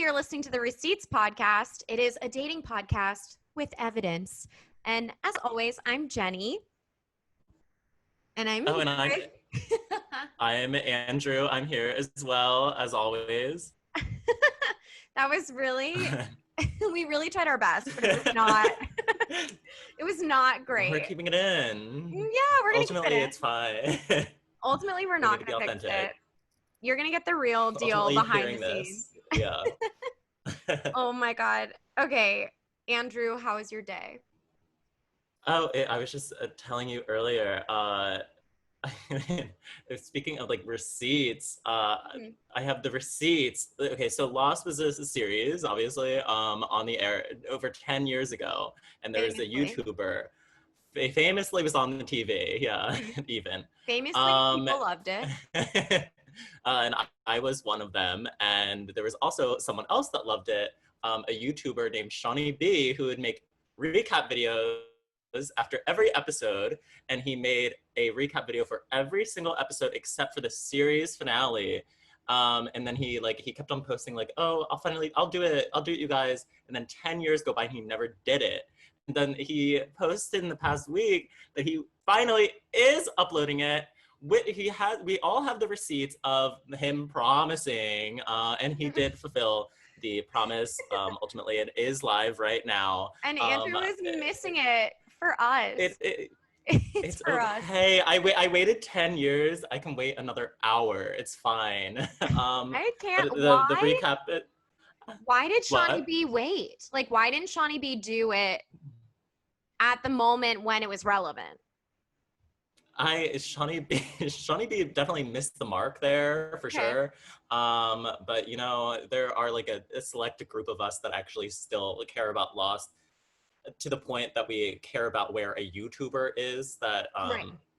you're listening to the Receipts podcast. It is a dating podcast with evidence. And as always, I'm Jenny. And I'm I'm Andrew. I'm here as well, as always. That was really, we really tried our best, but it was not, it was not great. We're keeping it in. Yeah, we're going to keep it in. It's fine. Ultimately, we're not going to fix it. You're going to get the real deal behind the scenes. Yeah. Oh my God. Okay, Andrew, how was your day? Oh, I was just telling you earlier, speaking of like receipts, I have the receipts. Okay, so Lost was a series, obviously, on the air over 10 years ago, and there was a YouTuber, famously was on the TV, yeah, even. Famously, people loved it. And I was one of them, and there was also someone else that loved it, a YouTuber named Seanie B, who would make recap videos after every episode, and he made a recap video for every single episode except for the series finale. And then he kept on posting like, oh, I'll do it, you guys. And then 10 years go by and he never did it. And then he posted in the past week that he finally is uploading it. We all have the receipts of him promising, and he did fulfill the promise. Ultimately, it is live right now. And Andrew is missing it for us. It's for us. Hey, I waited 10 years. I can wait another hour. It's fine. I can't. The recap. Why did Seanie B wait? Like, why didn't Seanie B do it at the moment when it was relevant? Seanie B definitely missed the mark there for sure. But you know, there are like a select group of us that actually still care about Lost to the point that we care about where a YouTuber is that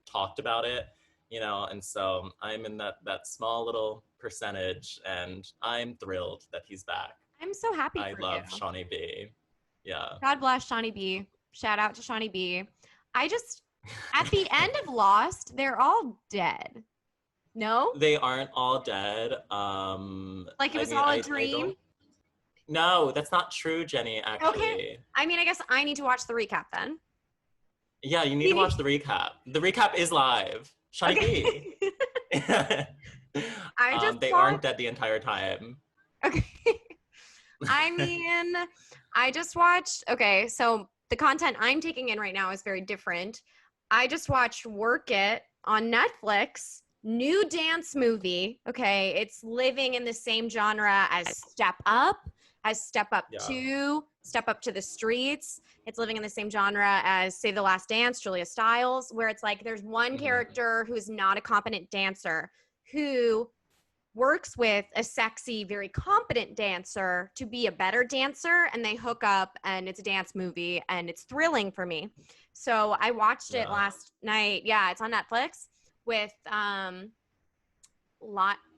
talked about it, you know, and so I'm in that small little percentage, and I'm thrilled that he's back. I'm so happy for you. I love Seanie B. Yeah. God bless Seanie B. Shout out to Seanie B. At the end of Lost, they're all dead. No? They aren't all dead. Like it was all a dream? No, that's not true, Jenny, actually. Okay. I mean, I guess I need to watch the recap then. Yeah, you need to watch the recap. The recap is live. Seanie B. They aren't dead the entire time. Okay. I mean, I just watched, okay, so the content I'm taking in right now is very different. I just watched Work It on Netflix, new dance movie. Okay, it's living in the same genre as Step Up, as Step Up 2, Step Up to the Streets. It's living in the same genre as Save the Last Dance, Julia Stiles, where it's like there's one character who's not a competent dancer who works with a sexy, very competent dancer to be a better dancer, and they hook up, and it's a dance movie, and it's thrilling for me. So I watched it last night. Yeah, it's on Netflix with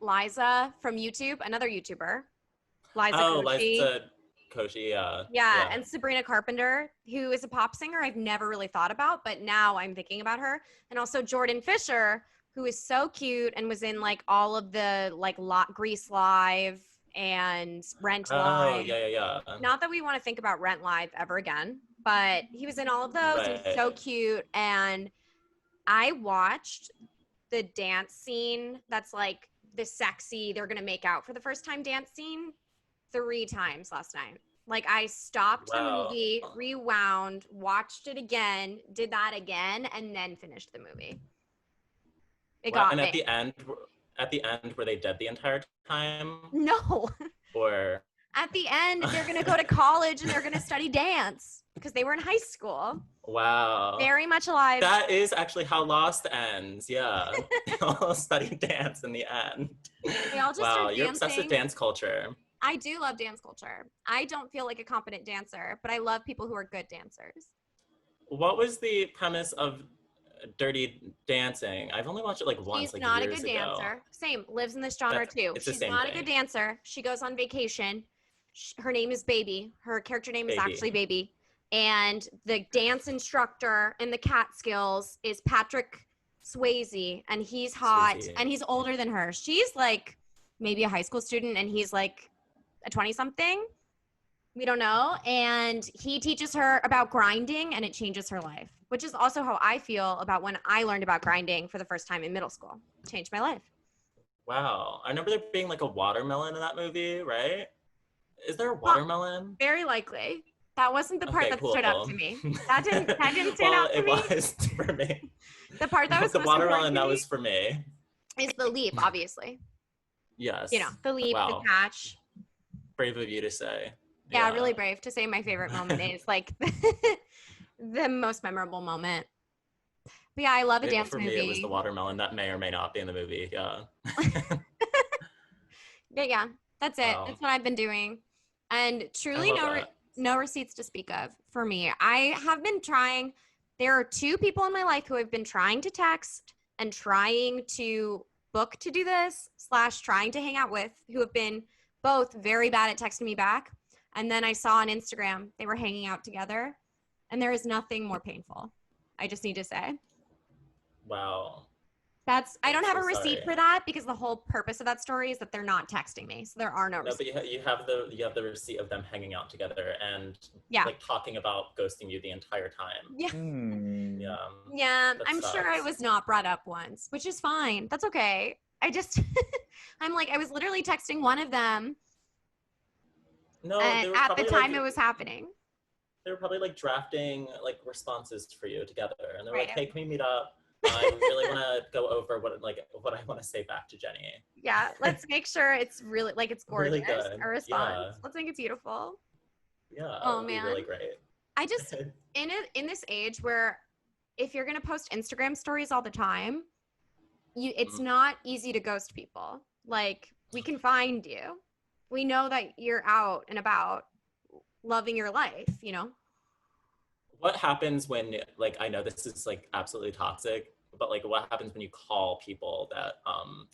Liza from YouTube, another YouTuber. Liza Koshy, yeah, and Sabrina Carpenter, who is a pop singer I've never really thought about, but now I'm thinking about her. And also Jordan Fisher, who is so cute and was in like all of the like Grease Live and Rent Live. Yeah. Not that we want to think about Rent Live ever again, but he was in all of those. He was so cute. And I watched the dance scene that's like the sexy, they're going to make out for the first time dance scene 3 times last night. Like I stopped the movie, rewound, watched it again, did that again, and then finished the movie. It got me. At the end, were they dead the entire time? No. Or at the end, they're gonna go to college and they're gonna study dance because they were in high school. Wow. Very much alive. That is actually how Lost ends. Yeah. They all study dance in the end. They all just are you're obsessed with dance culture. I do love dance culture. I don't feel like a competent dancer, but I love people who are good dancers. What was the premise of Dirty Dancing? I've only watched it like once. She's not a good dancer. Same, lives in this genre too. She's not a good dancer. She goes on vacation. Her name is Baby. Her character name is actually Baby. And the dance instructor in the Catskills is Patrick Swayze, and he's hot and he's older than her. She's like maybe a high school student, and he's like a 20-something. We don't know. And he teaches her about grinding, and it changes her life, which is also how I feel about when I learned about grinding for the first time in middle school. Changed my life. Wow. I remember there being like a watermelon in that movie, right? Is there a watermelon? Very likely. That wasn't the part Okay, that cool. stood out to me. That didn't stand Well, out to it me. was for me. The part that was The most important watermelon, to that me was for me. is the leap, obviously. Yes. You know, the leap, the Wow. catch. Brave of you to say. Yeah, really brave to say my favorite moment is like the most memorable moment. But yeah, I love a dance For movie. me, it was the watermelon that may or may not be in the movie. Yeah. But yeah, that's it. Wow. That's what I've been doing. And truly I love that. no receipts to speak of for me. I have been trying. There are 2 people in my life who have been trying to text and trying to book to do this / trying to hang out with, who have been both very bad at texting me back. And then I saw on Instagram they were hanging out together, and there is nothing more painful. I just need to say. Wow. I don't have a so receipt sorry. for that because the whole purpose of that story is that they're not texting me. So there are no No, receipts. but you have the receipt of them hanging out together and Yeah. like talking about ghosting you the entire time. Yeah. Yeah. Yeah. That I'm sure I sucks. was not brought up once, which is fine. That's okay. I just, I'm like, I was literally texting one of them. No, And they were at the probably time like, it was happening. they were probably like drafting like responses for you together, and they were like, Right. "Hey, can we meet up? I really want to go over what I want to say back to Jenny." Yeah. Let's make sure it's really like it's gorgeous. Really good. A response. Yeah. Let's make it beautiful. Yeah. Oh It'd be man. really great. I just in this age where if you're gonna post Instagram stories all the time, it's not easy to ghost people. Like we can find you. We know that you're out and about loving your life, you know? What happens when, like, I know this is like absolutely toxic, but like what happens when you call people that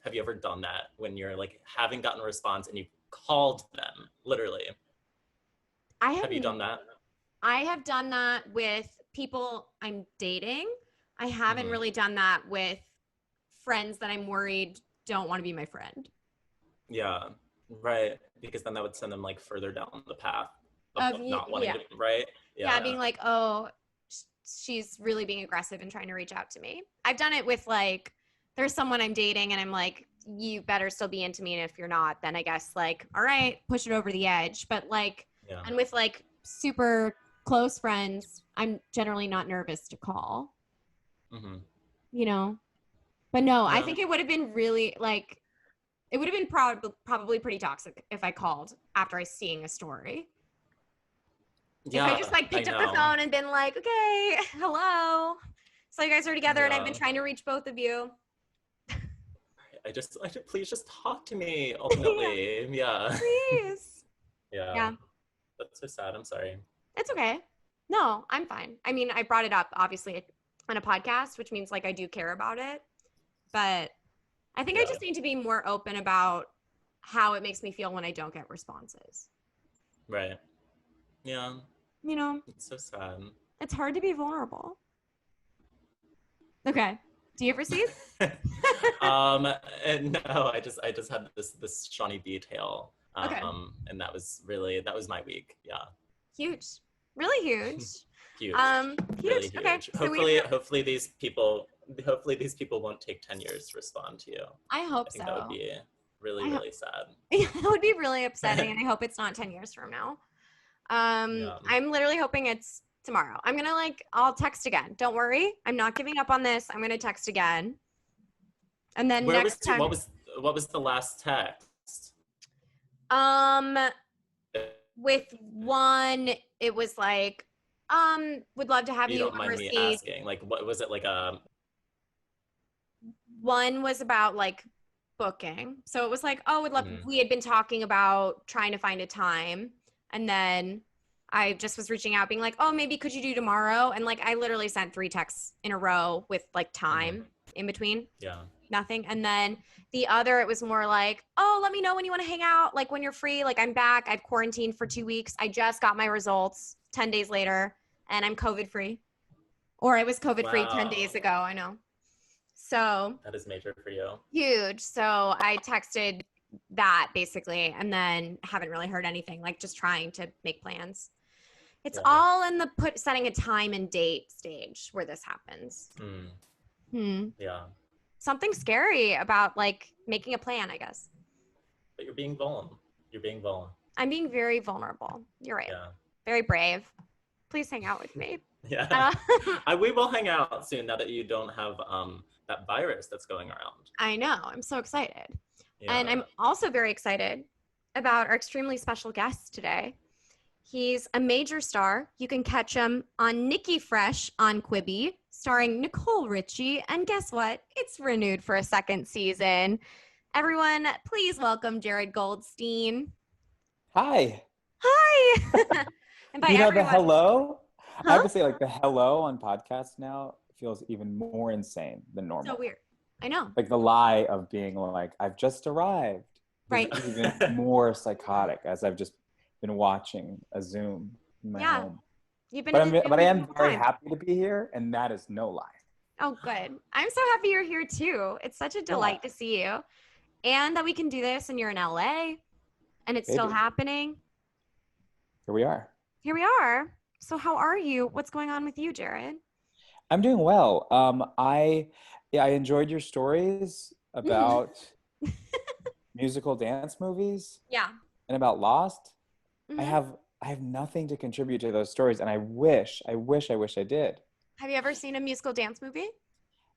have you ever done that when you're like having gotten a response and you called them literally? Have you done that? I have done that with people I'm dating. I haven't really done that with friends that I'm worried don't want to be my friend. Yeah, right. Because then that would send them like further down the path of not wanting to, right? Yeah, being like, oh, she's really being aggressive and trying to reach out to me. I've done it with like, there's someone I'm dating and I'm like, you better still be into me. And if you're not, then I guess like, all right, push it over the edge. But like, and with like super close friends, I'm generally not nervous to call, you know? But no, I think it would have been really like, it would have been probably pretty toxic if I called after I seeing a story. Yeah, if I just like picked up the phone and been like, okay, hello. So you guys are together and I've been trying to reach both of you. Please just talk to me ultimately. Yeah. Please. Yeah. That's so sad. I'm sorry. It's okay. No, I'm fine. I mean, I brought it up obviously on a podcast, which means like I do care about it. But I think I just need to be more open about how it makes me feel when I don't get responses. Right. Yeah. You know, it's so sad. It's hard to be vulnerable. Okay. Do you ever see? No, I just had this Seanie B tale. And that was my week. Yeah. Huge. Really huge. Huge. Huge. Really huge. Okay. Hopefully these people won't take 10 years to respond to you. I hope so. That would be really sad. It would be really upsetting, and I hope it's not 10 years from now. I'm literally hoping it's tomorrow. I'll text again. Don't worry. I'm not giving up on this. I'm gonna text again. And then what was the last text? With one, it was like, would love to have you. You don't mind me asking? Like, what was it like? One was about like booking. So it was like, oh, would love. We had been talking about trying to find a time, and then I just was reaching out, being like, oh, maybe could you do tomorrow? And like, I literally sent 3 texts in a row with like time in between. Yeah. Nothing. And then the other, it was more like, oh, let me know when you want to hang out. Like when you're free, like I'm back. I've quarantined for 2 weeks. I just got my results 10 days later and I'm COVID free. Or I was COVID free 10 days ago. I know. So that is major for you. Huge. So I texted that basically, and then haven't really heard anything, like just trying to make plans. It's Yeah. all in the setting a time and date stage where this happens. Yeah. Something scary about like making a plan, I guess. But you're being vulnerable. You're being vulnerable. I'm being very vulnerable. You're right. Yeah. Very brave. Please hang out with me. Yeah. We will hang out soon now that you don't have that virus that's going around. I know. I'm so excited. Yeah. And I'm also very excited about our extremely special guest today. He's a major star. You can catch him on Nikki Fresh on Quibi, starring Nicole Richie. And guess what? It's renewed for a second season. Everyone, please welcome Jared Goldstein. Hi. Hi. And by you know, everyone, the hello? Huh? I have to say, like, the hello on podcasts now feels even more insane than normal. So weird. I know. Like the lie of being like, I've just arrived. Right. Is even more psychotic as I've just been watching a Zoom in my home. You've been But I am the very time. happy to be here, and that is no lie. Oh, good. I'm so happy you're here too. It's such a delight to see you. And that we can do this and you're in LA and it's still happening. Here we are. Here we are. So how are you? What's going on with you, Jared? I'm doing well. I enjoyed your stories about musical dance movies. Yeah. And about Lost. Mm-hmm. I have nothing to contribute to those stories, and I wish I did. Have you ever seen a musical dance movie?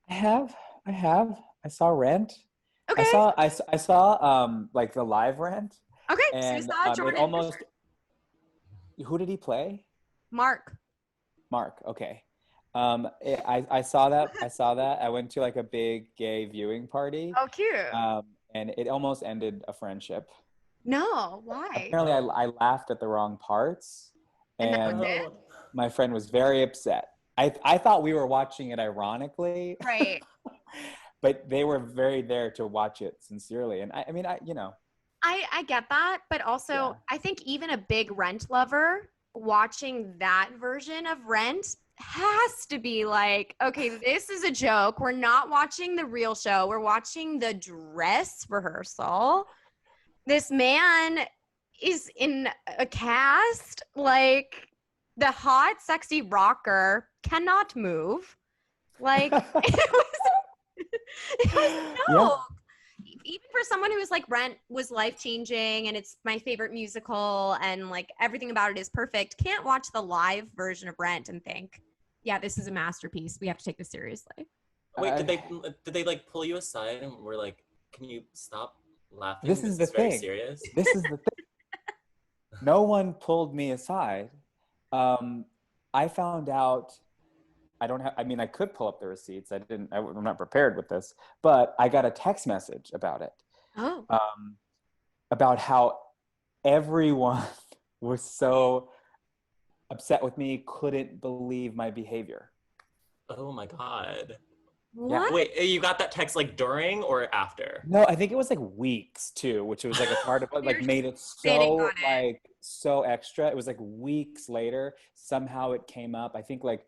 I have. I saw Rent. Okay. I saw like the live Rent. Okay. And so you saw Jordan. it almost. Who did he play? Mark. Okay. I saw that. I went to like a big gay viewing party. Oh, cute. And it almost ended a friendship. No, why? Apparently, I laughed at the wrong parts, and my friend was very upset. I thought we were watching it ironically, right? But they were very there to watch it sincerely, and I mean, I get that, but also I think even a big Rent lover watching that version of Rent has to be like, okay, this is a joke. We're not watching the real show. We're watching the dress rehearsal. This man is in a cast, like the hot, sexy rocker cannot move. Like it was no. Even for someone who was like Rent was life-changing and it's my favorite musical and like everything about it is perfect, can't watch the live version of Rent and think, yeah, this is a masterpiece. We have to take this seriously. Wait, did they like pull you aside and were like, can you stop laughing? This is the thing. Very serious. This is the thing. No one pulled me aside. I found out I could pull up the receipts. I'm not prepared with this, but I got a text message about it. Oh. About how everyone was so upset with me, couldn't believe my behavior. Oh my God. What? Wait, you got that text like during or after? No, I think it was like weeks too, which was like a part of what like made it so like so extra. It was like weeks later, somehow it came up. I think like,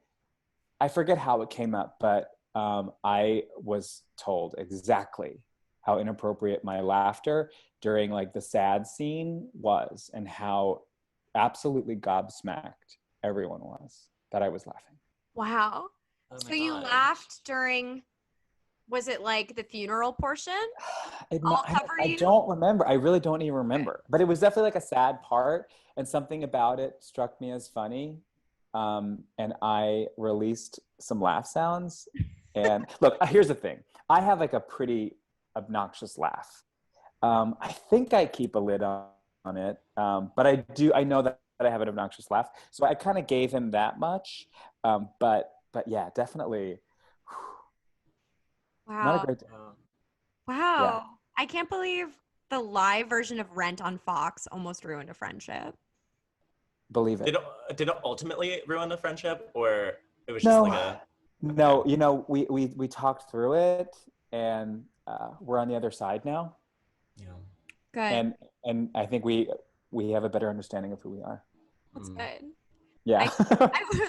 I forget how it came up, but I was told exactly how inappropriate my laughter during like the sad scene was and how absolutely gobsmacked everyone was that I was laughing. Wow. Oh so you laughed during, was it like the funeral portion? I don't remember. I really don't even remember. Okay. But it was definitely like a sad part, and something about it struck me as funny. And I released some laugh sounds. And look, here's the thing. I have like a pretty obnoxious laugh. I think I keep a lid on it. But I know that I have an obnoxious laugh. So I kind of gave him that much. But yeah, definitely. Wow. Not a great day. Wow. Yeah. I can't believe the live version of Rent on Fox almost ruined a friendship. Believe it. Did it ultimately ruin the friendship, or it was just like a... No, you know, we talked through it, and we're on the other side now. Yeah. Good. And I think we have a better understanding of who we are. That's good. Yeah.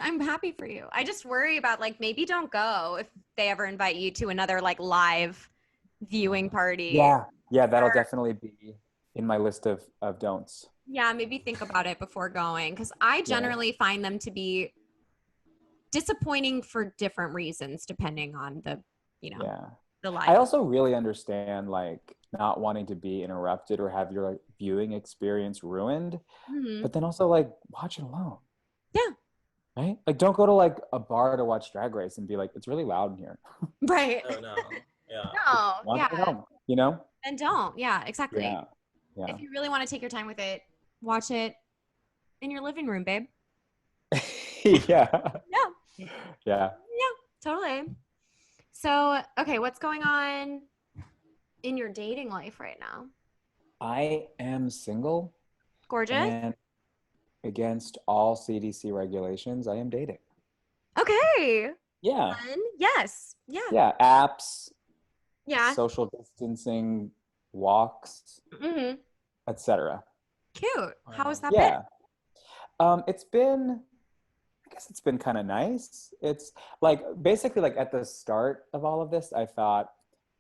I'm happy for you. I just worry about like, maybe don't go if they ever invite you to another like live viewing party. Yeah. Yeah, that'll definitely be in my list of don'ts. Yeah, maybe think about it before going, because I generally find them to be disappointing for different reasons depending on the, the live. I also really understand like not wanting to be interrupted or have your like viewing experience ruined, but then also like watch it alone. Yeah. Right? Like don't go to like a bar to watch Drag Race and be like, it's really loud in here. Right. Oh no. Yeah. No. Watch it at home, you know? And don't. Yeah, exactly. Yeah. If you really want to take your time with it, watch it in your living room, babe. Yeah. Yeah. Yeah. Yeah, totally. So, okay, what's going on in your dating life right now? I am single. Gorgeous. And against all CDC regulations, I am dating. Okay. Yeah. Fun. Yes. Yeah. Yeah. Apps. Yeah. Social distancing, walks, etc. Cute. How has that been? I guess it's been kind of nice. It's like basically like at the start of all of this, I thought,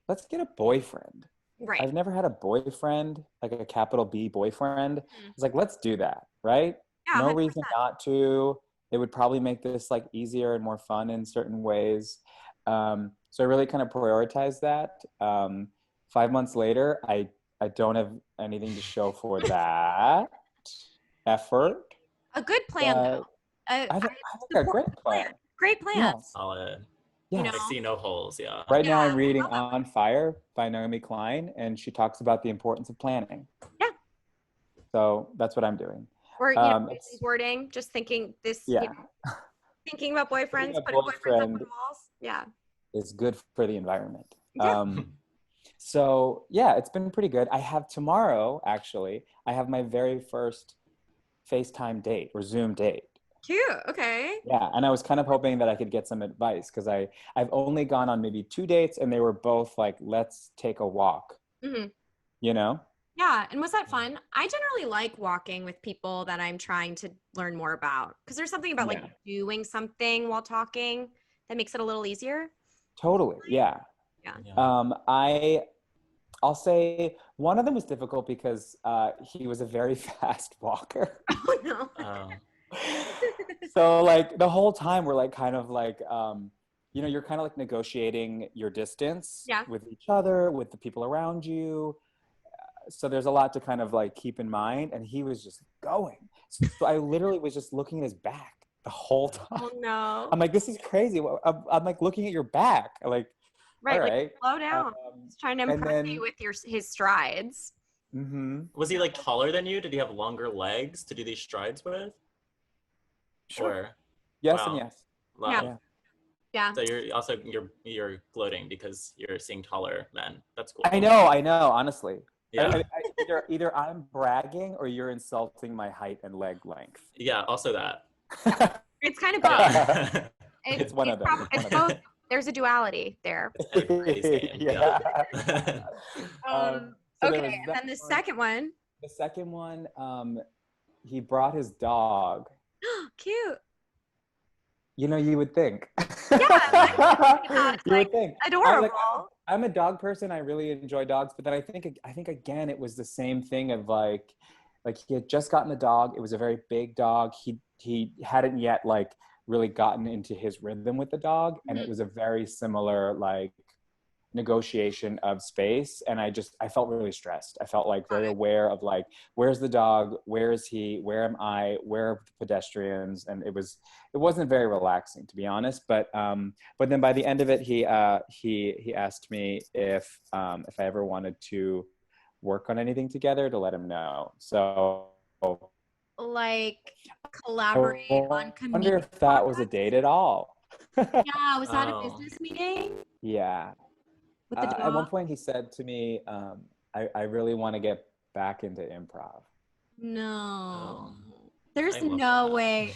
let's get a boyfriend. Right. I've never had a boyfriend, like a capital B boyfriend. It's like, let's do that, right? Yeah, no 100%. reason not to. It would probably make this like easier and more fun in certain ways. So I really kind of prioritized that. 5 months later, I don't have anything to show for that effort. A good plan, though. I think a great plan. Great plan. Yes. Solid. Yeah. I see no holes. Yeah. Right now I'm reading On Fire by Naomi Klein, and she talks about the importance of planning. Yeah. So that's what I'm doing. Or wording, just thinking this. Yeah. Thinking about boyfriends, putting boyfriends up on the walls. Yeah. Is good for the environment. Yeah. So yeah, it's been pretty good. I have tomorrow, actually, I have my very first FaceTime date or Zoom date. Cute. Okay. Yeah, and I was kind of hoping that I could get some advice because I've only gone on maybe 2 dates and they were both like, let's take a walk. You know? Yeah. And was that fun? I generally like walking with people that I'm trying to learn more about because there's something about like doing something while talking that makes it a little easier. Totally. Yeah. Yeah. I'll say one of them was difficult because he was a very fast walker. Oh no. So like the whole time we're like kind of like you're kind of like negotiating your distance with each other, with the people around you. So there's a lot to kind of like keep in mind, and he was just going. So I literally was just looking at his back the whole time. Oh no. I'm like, this is crazy. I'm like looking at your back. Like, right, all like, right. Slow down. He's trying to impress you with his strides. Was he like taller than you? Did he have longer legs to do these strides with? Sure. Yes and yes. Wow. Yeah. So you're gloating because you're seeing taller men. That's cool. I know. Honestly. Yeah. Either I'm bragging or you're insulting my height and leg length. Yeah. Also that. It's kind of both. It's one of them. It's both. There's a duality there. Yeah. Okay. And then the second one. The second one, he brought his dog. Cute. You would think. Yeah. You would think. Adorable. I'm a dog person. I really enjoy dogs, but then I think again it was the same thing of like he had just gotten the dog. It was a very big dog. He hadn't yet like really gotten into his rhythm with the dog, and it was a very similar like negotiation of space, and I felt really stressed. I felt like very aware of like, where's the dog, where is he, where am I, where are the pedestrians, and it wasn't very relaxing, to be honest. But then by the end of it, he asked me if I ever wanted to work on anything together, to let him know. So like collaborate on community. I wonder if that was a date at all. Yeah, was that a business meeting? Yeah. With the dog? At one point he said to me, I really want to get back into improv. No. There's no way.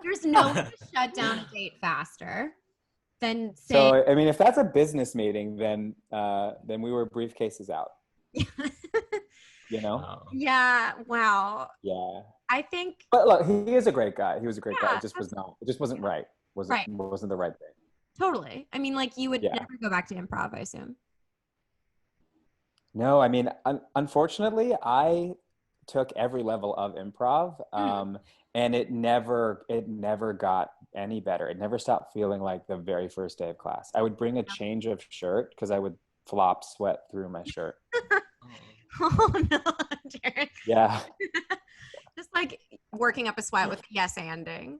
There's no way to shut down a date faster than saying. So, I mean, if that's a business meeting, then we were briefcases out. Yeah. Wow. Yeah. I think. But look, he is a great guy. He was a great guy. It just wasn't right. Wasn't the right thing. Totally. I mean, like you would never go back to improv, I assume. No, I mean, unfortunately, I took every level of improv, and it never got any better. It never stopped feeling like the very first day of class. I would bring a change of shirt because I would flop sweat through my shirt. Oh no, Jared. Yeah. Just like working up a sweat with yes anding.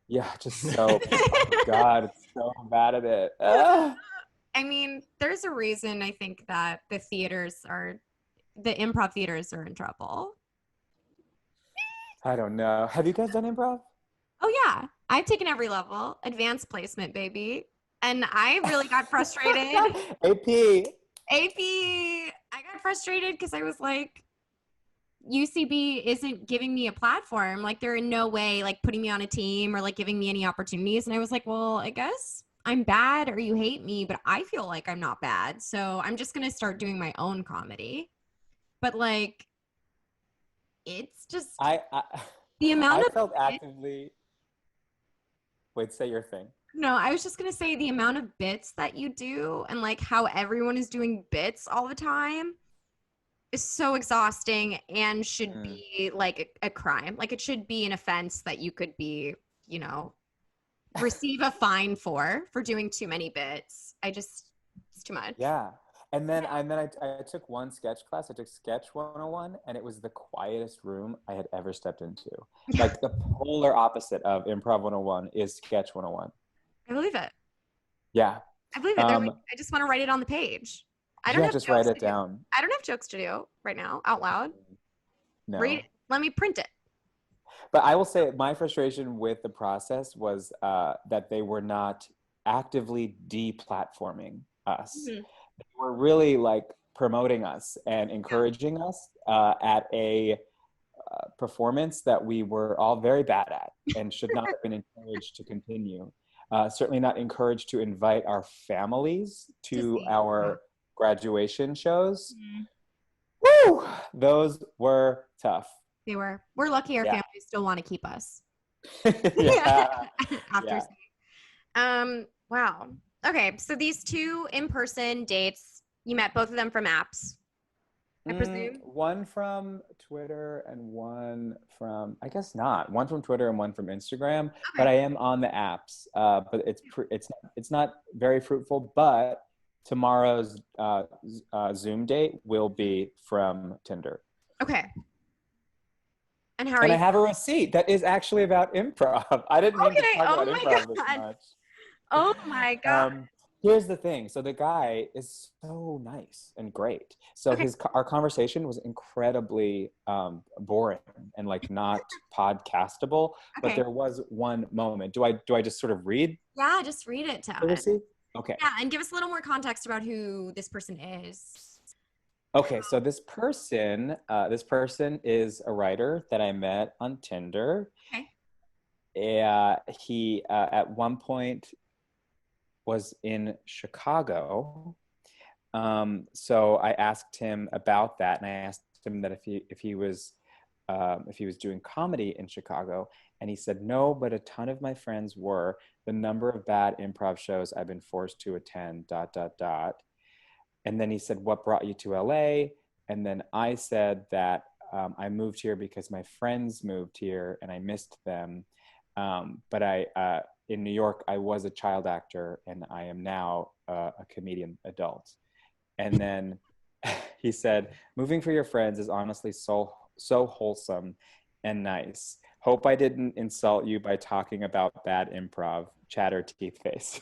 Yeah, just so, oh God, it's so bad at it. Ah. I mean, there's a reason I think that the improv theaters are in trouble. I don't know. Have you guys done improv? Oh yeah, I've taken every level, advanced placement, baby. And I really got frustrated. AP. I got frustrated because I was like, UCB isn't giving me a platform. Like they're in no way like putting me on a team or like giving me any opportunities. And I was like, well, I guess I'm bad or you hate me, but I feel like I'm not bad. So I'm just going to start doing my own comedy. But like, it's just the amount I of felt actively. Wait, say your thing. No, I was just gonna say the amount of bits that you do and like how everyone is doing bits all the time is so exhausting and should be like a crime. Like it should be an offense that you could be, receive a fine for doing too many bits. It's too much. Yeah. And then I took one sketch class. I took Sketch 101, and it was the quietest room I had ever stepped into. Like the polar opposite of Improv 101 is Sketch 101. I believe it. Yeah. I believe it. They're like, I just want to write it on the page. I don't have just write it down. I don't have jokes to do right now out loud. No. Read it. Let me print it. But I will say my frustration with the process was that they were not actively deplatforming us. Mm-hmm. They were really like promoting us and encouraging us at a performance that we were all very bad at and should not have been encouraged to continue. Certainly not encouraged to invite our families to our graduation shows. Mm-hmm. Woo! Those were tough. They were. We're lucky our families still want to keep us. Yeah. After wow. Okay, so these two in-person dates, you met both of them from apps, I presume? One from Twitter and one from, I guess not. One from Twitter and one from Instagram. Okay. But I am on the apps. But it's not very fruitful. But tomorrow's Zoom date will be from Tinder. Okay. And how are you? And I have a receipt that is actually about improv. I didn't mean to talk about improv this much. Oh my God. Here's the thing. So the guy is so nice and great. So our conversation was incredibly boring and like not podcastable. But there was one moment. Do I just sort of read? Yeah, just read it to us. Okay. Yeah, and give us a little more context about who this person is. Okay, so this person is a writer that I met on Tinder. Okay. He at one point was in Chicago. So I asked him about that, and I asked him that if he was doing comedy in Chicago, and he said no, but a ton of my friends were. The number of bad improv shows I've been forced to attend. ... And then he said, "What brought you to LA?" And then I said that I moved here because my friends moved here and I missed them. But in New York, I was a child actor and I am now a comedian adult. And then he said, "Moving for your friends is honestly so wholesome and nice. Hope I didn't insult you by talking about bad improv, chatter teeth face."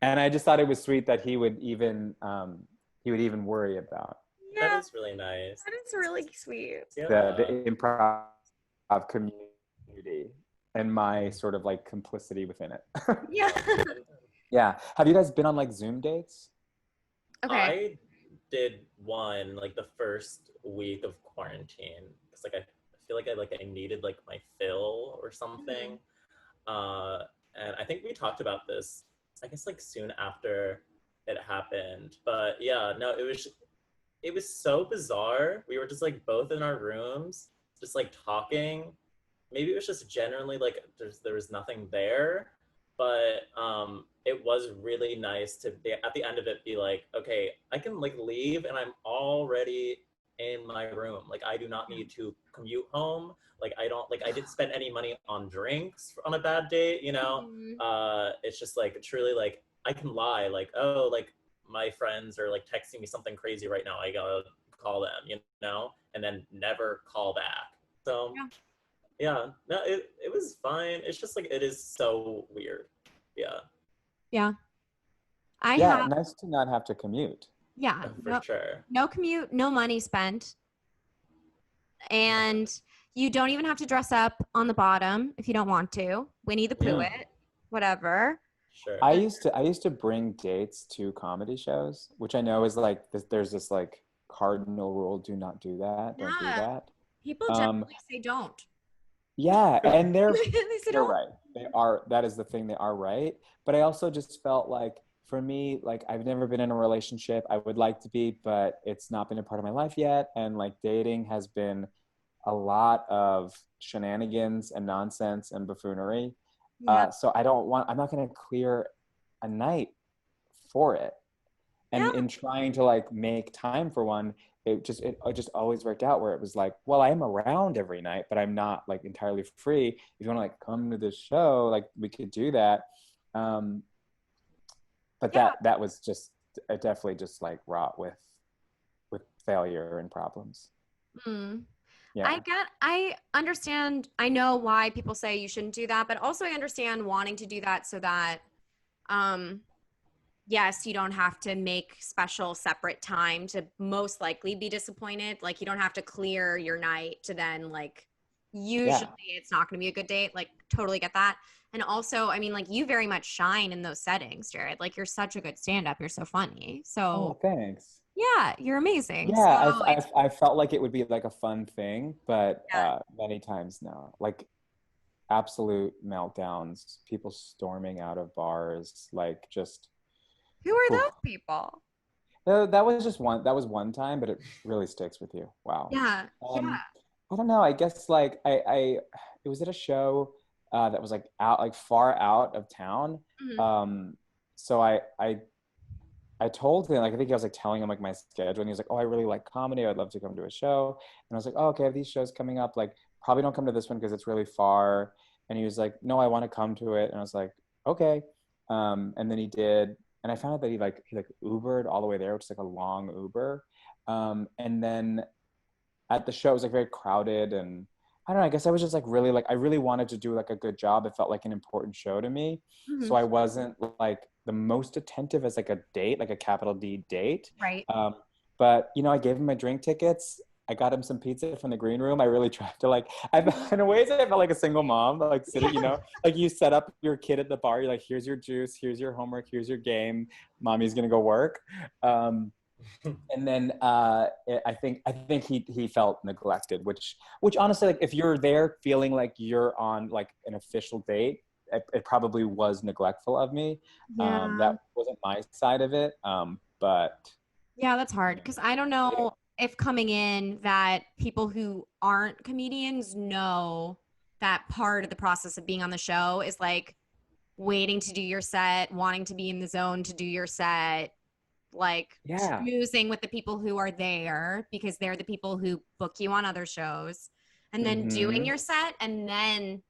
And I just thought it was sweet that he would even worry about. Yeah, that is really nice. That is really sweet. The improv community and my sort of like complicity within it. Yeah. Yeah. Have you guys been on like Zoom dates? Okay. I did one like the first week of quarantine because like I feel like I needed like my fill or something. And I think we talked about this, I guess like soon after it happened, but yeah, no, it was so bizarre. We were just like both in our rooms, just like talking. Maybe it was just generally like there was nothing there, but it was really nice to be at the end of it, be like, okay, I can like leave and I'm already in my room. Like I do not need to commute home. Like I didn't spend any money on drinks on a bad date, you know? Mhm. It's just like truly like I can lie, like, oh, like my friends are like texting me something crazy right now. I gotta call them, you know, and then never call back. So Yeah. yeah, no, it was fine. It's just like it is so weird. Yeah, Yeah. I Yeah, have, nice to not have to commute. yeah, for sure. no commute, no money spent. And you don't even have to dress up on the bottom if you don't want to. Winnie the Pooh Mm. it, whatever. Sure. I used to bring dates to comedy shows, which I know is like there's this like cardinal rule: do not do that, don't do Yeah. that. People Um, generally say don't. yeah, and They say they're don't. right. They are, that is the thing, they are right. But I also just felt like for me, like I've never been in a relationship. I would like to be, but it's not been a part of my life yet. And like dating has been a lot of shenanigans and nonsense and buffoonery. Yeah. So I'm not going to clear a night for it. Yeah. And in trying to like make time for one, it just always worked out where it was like, well, I am around every night, but I'm not like entirely free. If you want to like come to this show, like we could do that. Um, but Yeah. that was just definitely just like wrought with failure and problems. Mm. Yeah. I understand. I know why people say you shouldn't do that, but also I understand wanting to do that so that, um, yes, you don't have to make special separate time to most likely be disappointed. Like you don't have to clear your night to then like, usually Yeah. it's not going to be a good date. Like totally get that. And also, I mean, like you very much shine in those settings, Jared. Like you're such a good stand-up. You're so funny. Oh, So thanks. yeah, you're amazing. So Yeah, it's, I felt like it would be like a fun thing, but yeah. many times no. Like absolute meltdowns, people storming out of bars, like just Who are whew. those people? That was just one. That was one time, but it really sticks with you. Wow. Yeah. Yeah. Um, I don't know. I guess like it was at a show that was like out, like far out of town. Mhm. Um, so I told him, like, I think I was like telling him like my schedule, and he was like, "Oh, I really like comedy. I'd love to come to a show." And I was like, "Oh, okay, I have these shows coming up. Like, probably don't come to this one because it's really far." And he was like, "No, I want to come to it." And I was like, "Okay." And then he did, and I found out that he Ubered all the way there, which is like a long Uber. And then at the show, it was like very crowded, and I don't know. I guess I was just like I really wanted to do like a good job. It felt like an important show to me, so Mhm. I wasn't like the most attentive as like a date, like a capital D date. Right. But you know, I gave him my drink tickets. I got him some pizza from the green room. I really tried to like, in a ways, I felt like a single mom, like sitting, you Yeah. know, like you set up your kid at the bar. You're like, here's your juice, here's your homework, here's your game. Mommy's gonna go work. And then I think he felt neglected, which honestly, like if you're there feeling like you're on like an official date, it probably was neglectful of me. Yeah. That wasn't my side of it. But Yeah, that's hard yeah. because I don't know if coming in that people who aren't comedians know that part of the process of being on the show is like waiting to do your set, wanting to be in the zone to do your set, like Yeah. schmoozing with the people who are there because they're the people who book you on other shows, and then doing Mm-hmm. your set, and then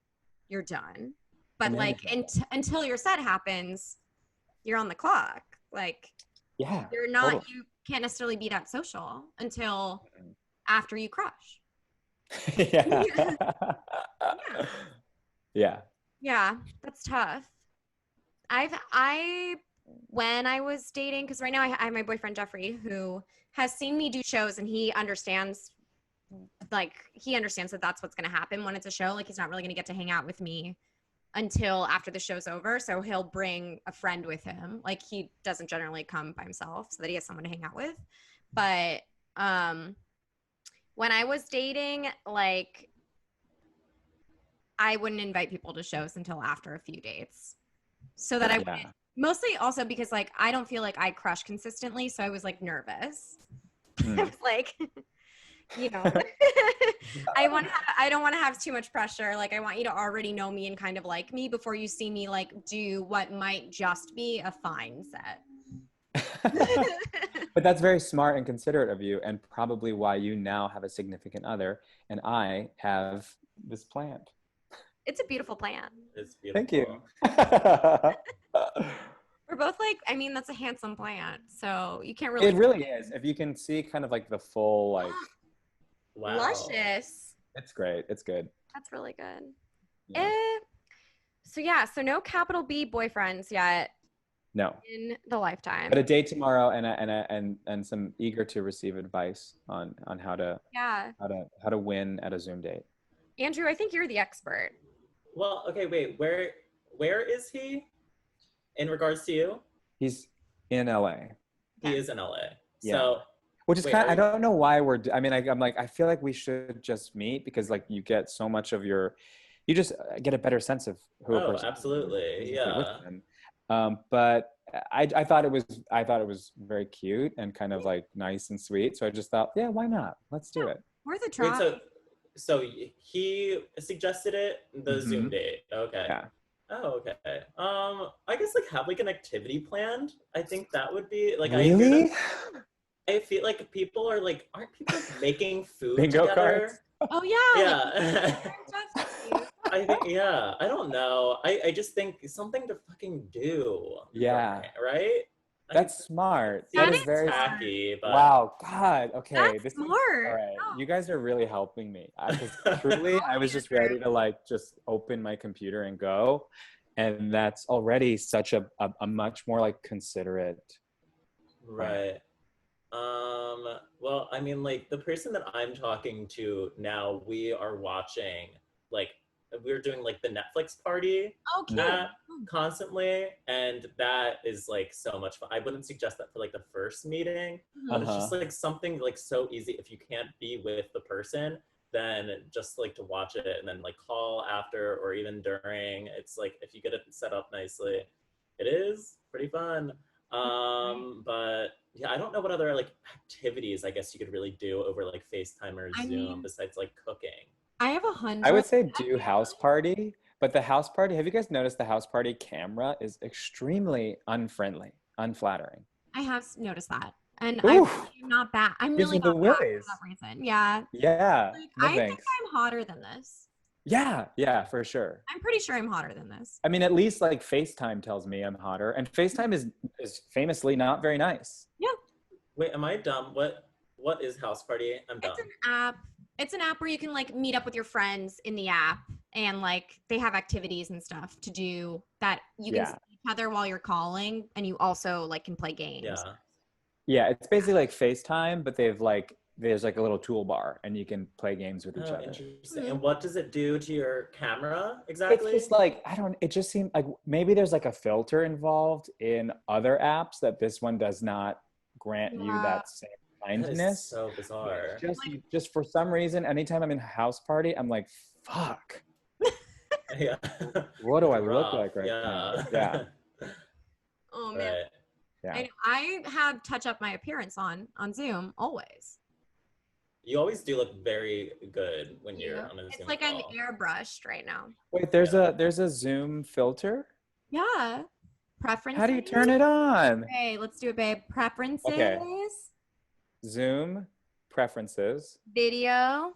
you're done. But And then like it's not until your set happens, you're on the clock. Like yeah, you're not, totally. you can't necessarily be that social until after you crush. Yeah. Yeah. Yeah. Yeah, that's tough. I when I was dating, because right now I have my boyfriend Jeffrey who has seen me do shows, and he understands, like he understands that that's what's going to happen when it's a show. Like he's not really going to get to hang out with me until after the show's over, so he'll bring a friend with him. Like he doesn't generally come by himself so that he has someone to hang out with. But when I was dating, like I wouldn't invite people to shows until after a few dates, so that I wouldn't, Yeah. mostly also because like I don't feel like I crush consistently, so I was like nervous. I Mm. was like, you know, I don't want to have too much pressure. Like, I want you to already know me and kind of like me before you see me like do what might just be a fine set. But that's very smart and considerate of you, and probably why you now have a significant other and I have this plant. It's a beautiful plan. It's beautiful. Thank you. We're both like, I mean, that's a handsome plant, so you can't really. It really is. If you can see kind of like the full, like. Wow. Luscious. It's great. It's good. That's really good. Yeah. So no capital B boyfriends yet. No. In the lifetime. But a date tomorrow, and some eager to receive advice on how to win at a Zoom date. Andrew, I think you're the expert. Well, okay, wait. Where is he? In regards to you? He's in LA. He is in LA. Yeah. So, which is kind of, I don't know why I'm like, I feel like we should just meet because like you get so much of you just get a better sense of who a person absolutely. is. Yeah. But I thought it was very cute and kind of like nice and sweet. So I just thought, yeah, why not? Let's do it. Worth a try. Wait, so he suggested it, the Zoom date. Okay. Yeah. Oh, okay. I guess like have like an activity planned. I think that would be like really. I feel like people are like, aren't people making food Bingo together? cards? Oh yeah. Yeah. I think I don't know. I just think something to fucking do. Yeah. Right? That's smart. That is is very tacky. But... Wow. God. Okay. That's this smart. All right. Oh. You guys are really helping me. Because truly, I was just ready to like just open my computer and go, and that's already such a much more like considerate. Right. Well, I mean, like the person that I'm talking to now, we are watching like we're doing like the Netflix party constantly, and that is like so much fun. I wouldn't suggest that for like the first meeting, but it's just like something like so easy. If you can't be with the person, then just like to watch it and then like call after or even during. It's like if you get it set up nicely, it is pretty fun. But yeah, I don't know what other like activities I guess you could really do over like FaceTime or Zoom besides like cooking. I have 100. I would say do house party, but the house party, have you guys noticed the house party camera is extremely unfriendly, unflattering? I have noticed that. And I'm not bad. I'm really not bad for that reason. Yeah. Yeah. Like, I think I'm hotter than this. Yeah, for sure. I'm pretty sure I'm hotter than this. I mean, at least like FaceTime tells me I'm hotter, and FaceTime is famously not very nice. Yeah. Wait, am I dumb? What is house party? I'm dumb. It's an app where you can like meet up with your friends in the app, and like they have activities and stuff to do that you can see each other while you're calling, and you also like can play games. Yeah, it's basically like FaceTime, but there's like a little toolbar and you can play games with each other. Interesting. And what does it do to your camera exactly? It's just like, it just seemed like maybe there's like a filter involved in other apps that this one does not grant you that same kindness. That is so bizarre. Just for some reason, anytime I'm in a house party, I'm like, fuck. Yeah. What do I look like right now? Yeah. Oh man. Right. Yeah. I have touch up my appearance on Zoom always. You always do look very good when you're on a Zoom It's like call. I'm airbrushed right now. Wait, there's a Zoom filter? Yeah. Preferences. How do you turn it on? Okay, let's do it, babe. Preferences. Okay. Zoom preferences. Video.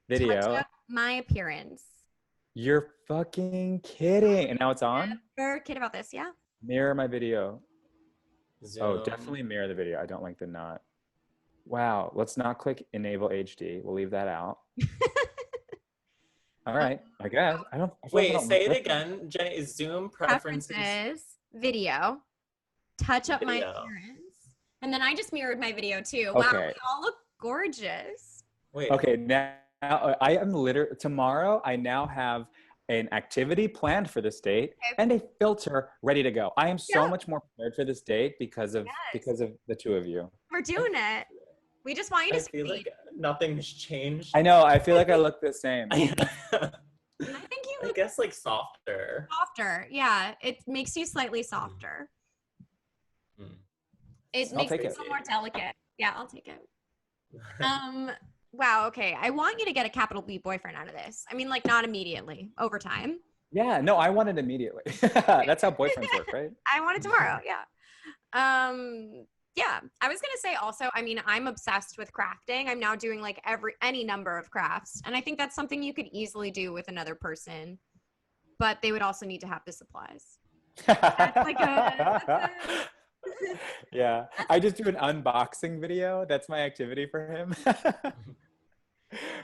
Touch up my appearance. You're fucking kidding. And now it's on? Never kid about this, yeah. Mirror my video. Zoom. Oh, definitely mirror the video. I don't like the not. Wow. Let's not click enable HD. We'll leave that out. All right. I guess. Wait, say it again. Jenny, is Zoom preferences. Video. Touch up my appearance. And then I just mirrored my video too. Okay. Wow, we all look gorgeous. Wait. Okay, now I am tomorrow I now have an activity planned for this date and a filter ready to go. I am so much more prepared for this date because of the two of you. We're doing it. We just want you to feel like nothing's changed. I know. I feel like I look the same. I think you look, I guess like softer. Softer, yeah. It makes you slightly softer. It makes it so more delicate. Yeah, I'll take it. wow, okay. I want you to get a capital B boyfriend out of this. I mean, like, not immediately, over time. Yeah, no, I want it immediately. That's how boyfriends work, right? I want it tomorrow. Yeah. Yeah. I was gonna say also, I mean, I'm obsessed with crafting. I'm now doing like any number of crafts. And I think that's something you could easily do with another person, but they would also need to have the supplies. That's like Yeah, I just do an unboxing video. That's my activity for him.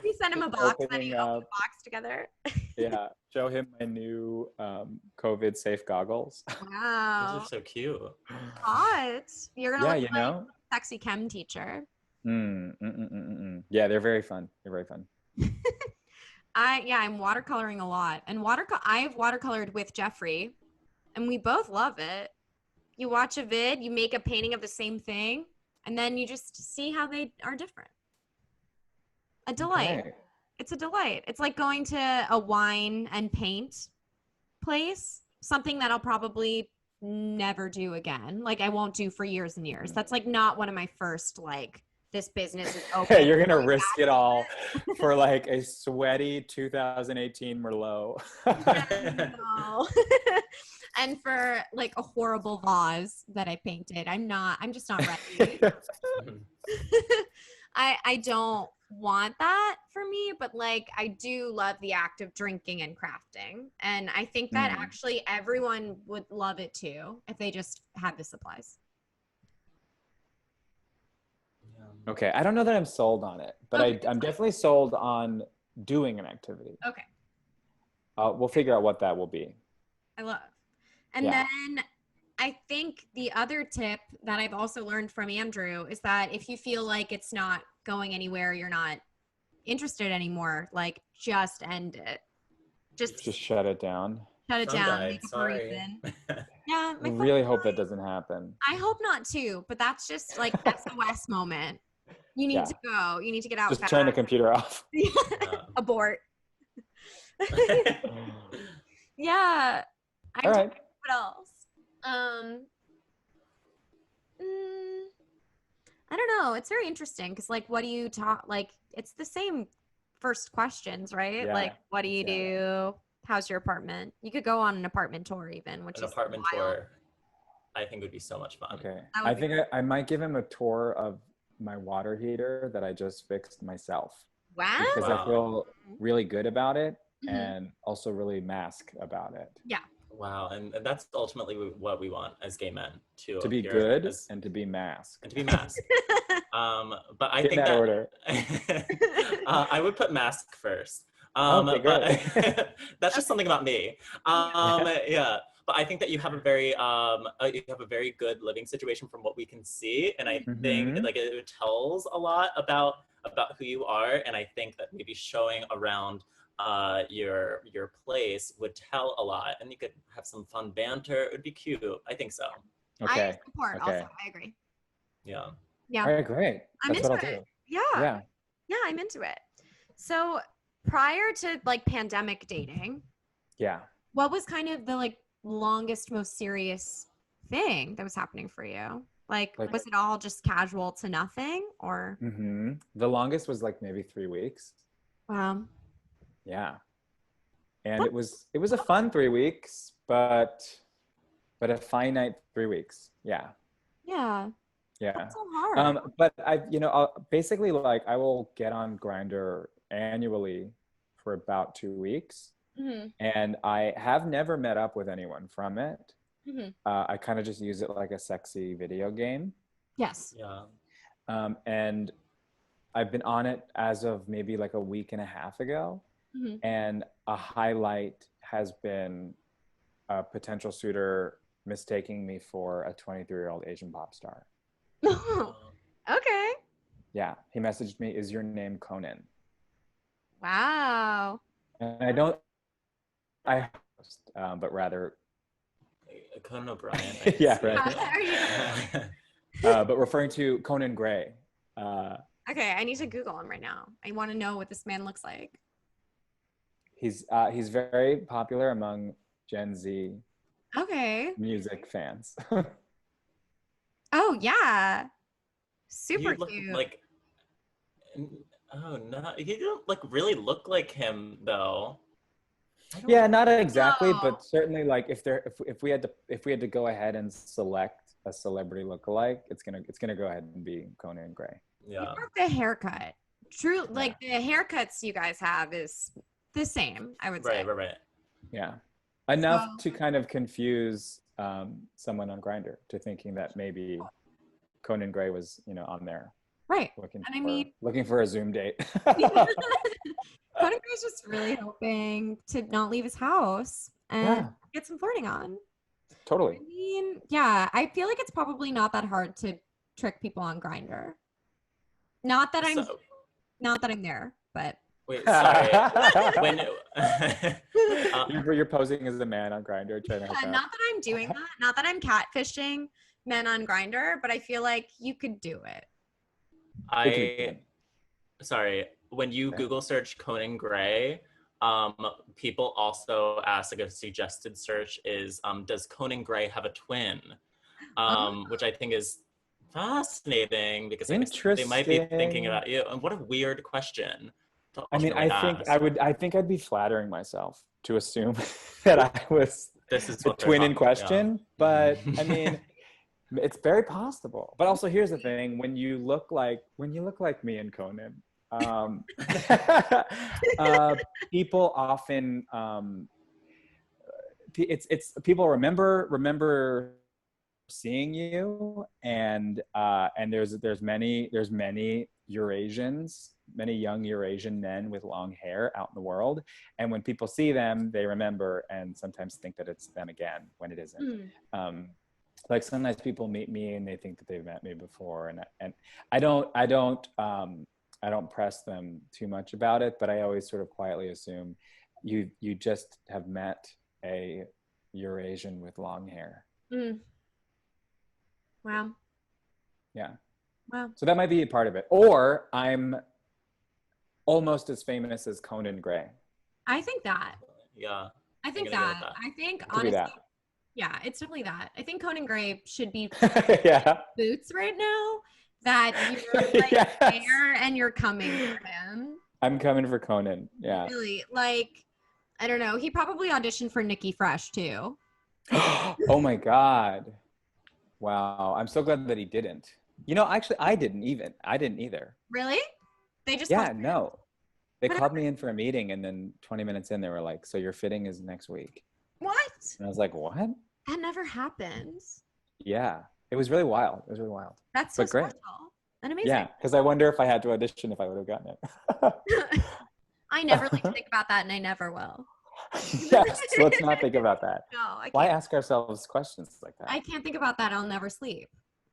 We send him a box and then you open the box together. Yeah, show him my new COVID safe goggles. Wow. Those are so cute. Hot. You're gonna look you know, like a sexy chem teacher. Yeah, they're very fun. They're very fun. I'm watercoloring a lot, and I've watercolored with Jeffrey, and we both love it. You watch a vid, you make a painting of the same thing, and then you just see how they are different. A delight. Okay. It's a delight. It's like going to a wine and paint place, something that I'll probably never do again. Like I won't do for years and years. That's like not one of my first, like, this business is open. Hey, you're going to risk it all for like a sweaty 2018 Merlot. No. And for like a horrible vase that I painted. I'm just not ready. I don't want that for me, but like I do love the act of drinking and crafting. And I think that actually everyone would love it too if they just had the supplies. Okay, I don't know that I'm sold on it, but okay, I'm definitely sold on doing an activity. Okay. We'll figure out what that will be. I love. And then I think the other tip that I've also learned from Andrew is that if you feel like it's not going anywhere, you're not interested anymore, like just end it. Just shut it down. Shut it down. Make up a reason. Yeah. I really hope that doesn't happen. I hope not too, but that's just like SOS moment. You need to go. You need to get out. Just turn the computer off. Abort. Yeah. All right. What else? I don't know. It's very interesting because, like, what do you talk? Like, it's the same first questions, right? Yeah. Like, what do you do? How's your apartment? You could go on an apartment tour, even, which is an apartment tour. I think would be so much fun. Okay. I think I might give him a tour of my water heater that I just fixed myself. Wow. Because I feel really good about it and also really mask about it. Yeah. Wow. And that's ultimately what we want as gay men to be good and to be masked. And to be masked. But I think that order. I would put mask first. Okay, good. But that's just something about me. Yeah. But I think that you have a very good living situation from what we can see, and I think like it tells a lot about who you are, and I think that maybe showing around your place would tell a lot, and you could have some fun banter. It would be cute. I think so. Okay. I support. Also, I agree. Yeah. Yeah. All right, great. I'm into it. Yeah. Yeah, I'm into it. So prior to like pandemic dating, what was kind of the like longest, most serious thing that was happening for you? Like was it all just casual to nothing, or? The longest was like maybe 3 weeks. Wow. Yeah. And it was a fun 3 weeks, but a finite 3 weeks. Yeah. Yeah. Yeah. That's so hard. But basically like I will get on Grindr annually for about 2 weeks. And I have never met up with anyone from it. I kind of just use it like a sexy video game. Yes. Yeah. And I've been on it as of maybe like a week and a half ago. And a highlight has been a potential suitor mistaking me for a 23-year-old Asian pop star. Okay. Yeah. He messaged me, "Is your name Conan?" Wow. And but rather Conan O'Brien. Yeah, right. But referring to Conan Gray. Okay, I need to Google him right now. I want to know what this man looks like. He's very popular among Gen Z music fans. Oh yeah. Super cute. Like Oh no, he didn't like really look like him though. Yeah, not exactly, No. but certainly like if we had to go ahead and select a celebrity lookalike, it's gonna go ahead and be Conan Gray. Yeah. Or the haircut. True, like the haircuts you guys have is the same, I would say. Right. Yeah, enough So- to kind of confuse someone on Grindr to thinking that maybe Conan Gray was, on there Right. looking for a Zoom date. Conan Gray's just really hoping to not leave his house and get some flirting on. Totally. I mean, yeah, I feel like it's probably not that hard to trick people on Grindr. Not that I'm there, but Wait, sorry. When you're posing as a man on Grindr trying to hook up. not that I'm doing that. Not that I'm catfishing men on Grindr, but I feel like you could do it. Sorry, when you Google search Conan Gray, people also ask, like a suggested search is, does Conan Gray have a twin? Which I think is fascinating because I guess they might be thinking about you. And what a weird question. I mean, I think I'd be flattering myself to assume that I was the twin in question, but I mean, it's very possible. But also, here's the thing: when you look like me and Conan, people often it's people remember seeing you, and there's many Eurasians, many young Eurasian men with long hair out in the world, and when people see them, they remember and sometimes think that it's them again when it isn't. Like sometimes people meet me and they think that they've met me before, and I don't press them too much about it, but I always sort of quietly assume you just have met a Eurasian with long hair. Wow. Yeah. Wow. So that might be a part of it. Or I'm almost as famous as Conan Gray. I think that. Yeah. I think that. I think honestly, yeah, it's definitely that. I think Conan Gray should be boots right now. That you're like there and you're coming for him. I'm coming for Conan. Yeah. Really, like, I don't know. He probably auditioned for Nikki Fresh too. Oh my God. Wow. I'm so glad that he didn't. Actually, I didn't either. Really? They just no. They called me in for a meeting, and then 20 minutes in, they were like, "So your fitting is next week." What? And I was like, "What?" That never happens. Yeah, it was really wild. That's so special and amazing. Yeah, because I wonder if I had to audition, if I would have gotten it. I never like to think about that, and I never will. Yes, let's not think about that. No, I can't. Why ask ourselves questions like that? I can't think about that. I'll never sleep.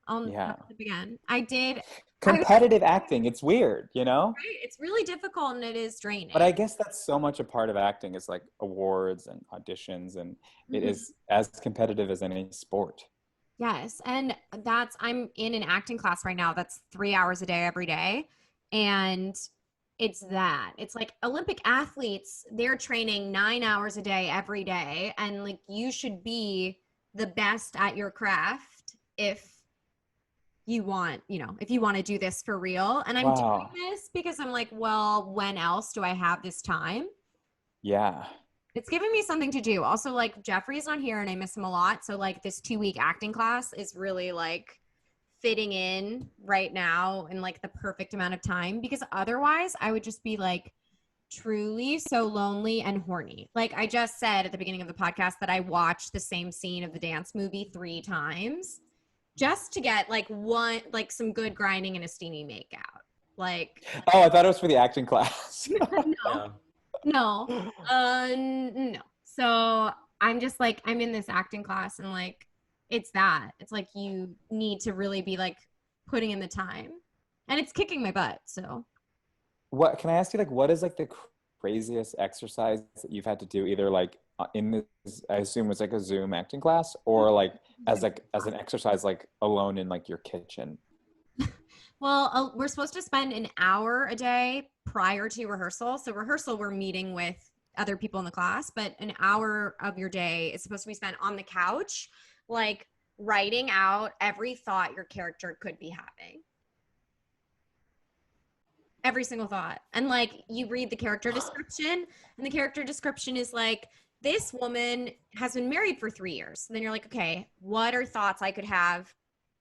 I'll never sleep again. I did. Competitive acting. It's weird, Right? It's really difficult and it is draining. But I guess that's so much a part of acting is like awards and auditions, and it is as competitive as any sport. Yes. And I'm in an acting class right now. That's 3 hours a day, every day. And it's like Olympic athletes, they're training 9 hours a day, every day. And like, you should be the best at your craft if you want to do this for real. And I'm doing this because I'm like, well, when else do I have this time? Yeah. It's giving me something to do. Also, like, Jeffrey's not here and I miss him a lot. So like this 2-week acting class is really like fitting in right now in like the perfect amount of time, because otherwise I would just be like truly so lonely and horny. Like I just said at the beginning of the podcast that I watched the same scene of the dance movie 3 times just to get like some good grinding and a steamy makeout. Like, I thought it was for the acting class. No. So I'm just like, I'm in this acting class and like, it's like, you need to really be like putting in the time, and it's kicking my butt. So what can I ask you, like, what is like the craziest exercise that you've had to do, either like in this, I assume it's like a Zoom acting class, or like as an exercise, like alone in like your kitchen? Well, we're supposed to spend an hour a day prior to rehearsal. So rehearsal, we're meeting with other people in the class, but an hour of your day is supposed to be spent on the couch, like writing out every thought your character could be having. Every single thought. And like you read the character description, and the character description is like, this woman has been married for 3 years. And then you're like, okay, what are thoughts I could have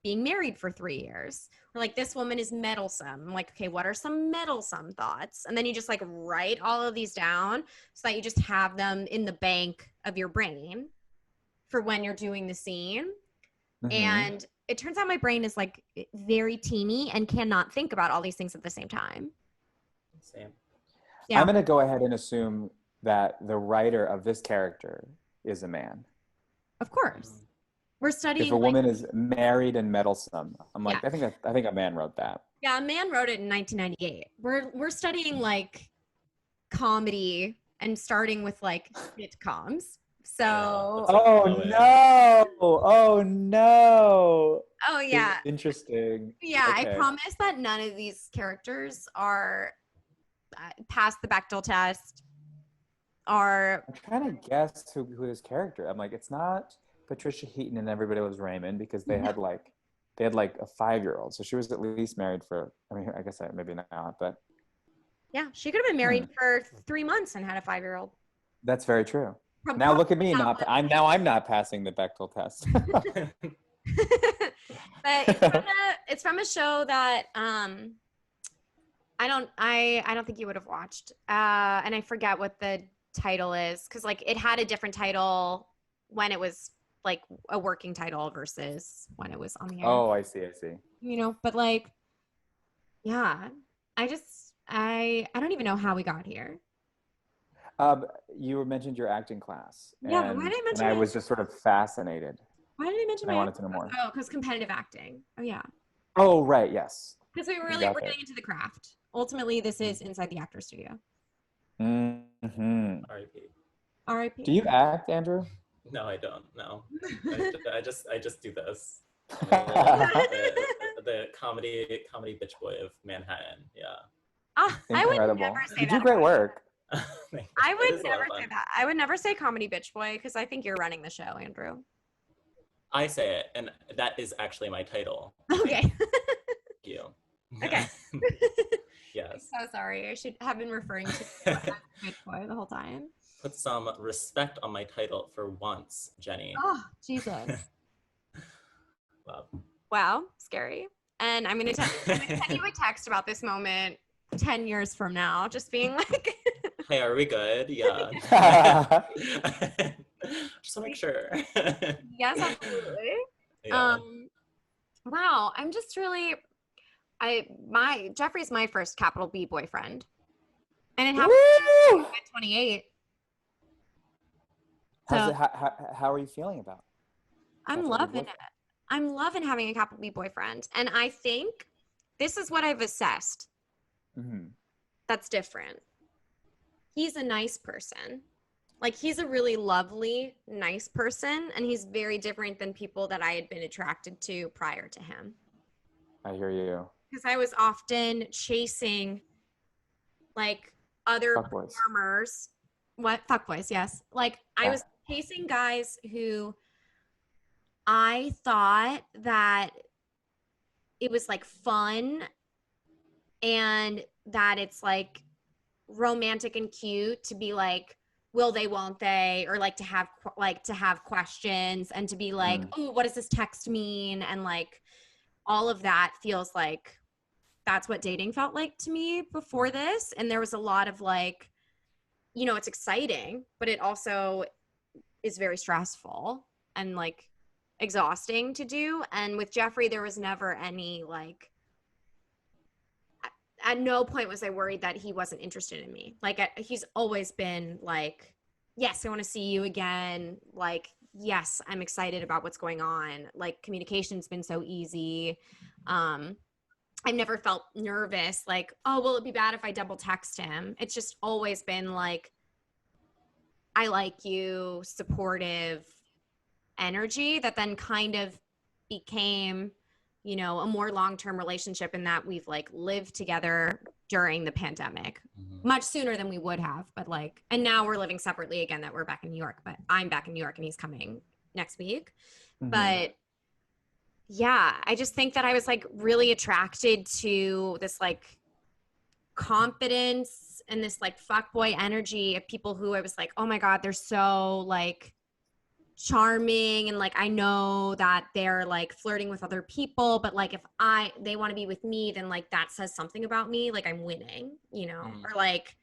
being married for 3 years? Or like, this woman is meddlesome. I'm like, okay, what are some meddlesome thoughts? And then you just like write all of these down so that you just have them in the bank of your brain for when you're doing the scene. Mm-hmm. And it turns out my brain is like very teeny and cannot think about all these things at the same time. Same. Yeah. I'm going to go ahead and assume that the writer of this character is a man. Of course. We're studying. If a woman is married and meddlesome, I'm like, yeah. I think a man wrote that. Yeah, a man wrote it in 1998. We're studying like comedy and starting with like sitcoms. So. Oh no! Oh no! Oh yeah. Interesting. Yeah, okay. I promise that none of these characters are past the Bechdel test. I'm trying to guess who his character. I'm like, it's not Patricia Heaton and Everybody Loves Raymond, because they had like a 5-year-old, so she was at least married for. I mean, I guess maybe not, but yeah, she could have been married for 3 months and had a 5-year-old. That's very true. Now look at me. I'm not passing the Bechdel test. But it's from a show that I don't think you would have watched, and I forget what the title is, because like it had a different title when it was like a working title versus when it was on the air. Oh, I see. You know, but like, yeah, I don't even know how we got here. You mentioned your acting class. Yeah, but why did I mention? And I was just sort of fascinated. Why did I mention? I wanted to know more. Oh, because competitive acting. Oh yeah. Oh right, yes. Because we're getting into the craft. Ultimately, this is inside the actor studio. Mm-hmm. R.I.P. R.I.P. Do you act, Andrew? No, I don't. No, I just do this. The comedy bitch boy of Manhattan. Yeah. I would never say that. You do great work. I would never say that. I would never say comedy bitch boy, because I think you're running the show, Andrew. I say it, and that is actually my title. Okay. Thank you. Okay. Yes. I'm so sorry. I should have been referring to bitch boy the whole time. Put some respect on my title for once, Jenny. Oh, Jesus. Wow. Wow, scary. And I'm gonna send you a text about this moment 10 years from now, just being like, hey, are we good? Yeah. Just to make sure. Yes, absolutely. Yeah. Wow, I'm just really, Jeffrey's my first capital B boyfriend. And it happened at 28. So, how are you feeling about it? I'm loving it. I'm loving having a capital B boyfriend. And I think this is what I've assessed. Mm-hmm. That's different. He's a nice person. Like, he's a really lovely, nice person. And he's very different than people that I had been attracted to prior to him. I hear you. Because I was often chasing, like, other performers. What? Fuckboys, yes. Like, I was chasing guys who I thought that it was, like, fun and that it's, like, romantic and cute to be, like, will they, won't they? Or, like, to have questions and to be like, oh, what does this text mean? And, like, all of that feels like that's what dating felt like to me before this. And there was a lot of, like, you know, it's exciting, but it also is very stressful and, like, exhausting to do. And with Jeffrey, there was never any, like, at no point was I worried that he wasn't interested in me. Like, he's always been like, yes, I want to see you again. Like, yes, I'm excited about what's going on. Like, communication's been so easy. I've never felt nervous, like, oh, will it be bad if I double text him? It's just always been like, I like you, supportive energy that then kind of became, you know, a more long-term relationship in that we've, like, lived together during the pandemic much sooner than we would have. But, like, and now we're living separately again, that we're back in New York, but I'm back in New York and he's coming next week. But yeah, I just think that I was, like, really attracted to this, like, confidence and this like fuckboy energy of people who I was like, oh my God, they're so like charming, and like I know that they're like flirting with other people, but like if they want to be with me, then like that says something about me, like I'm winning, you know, or like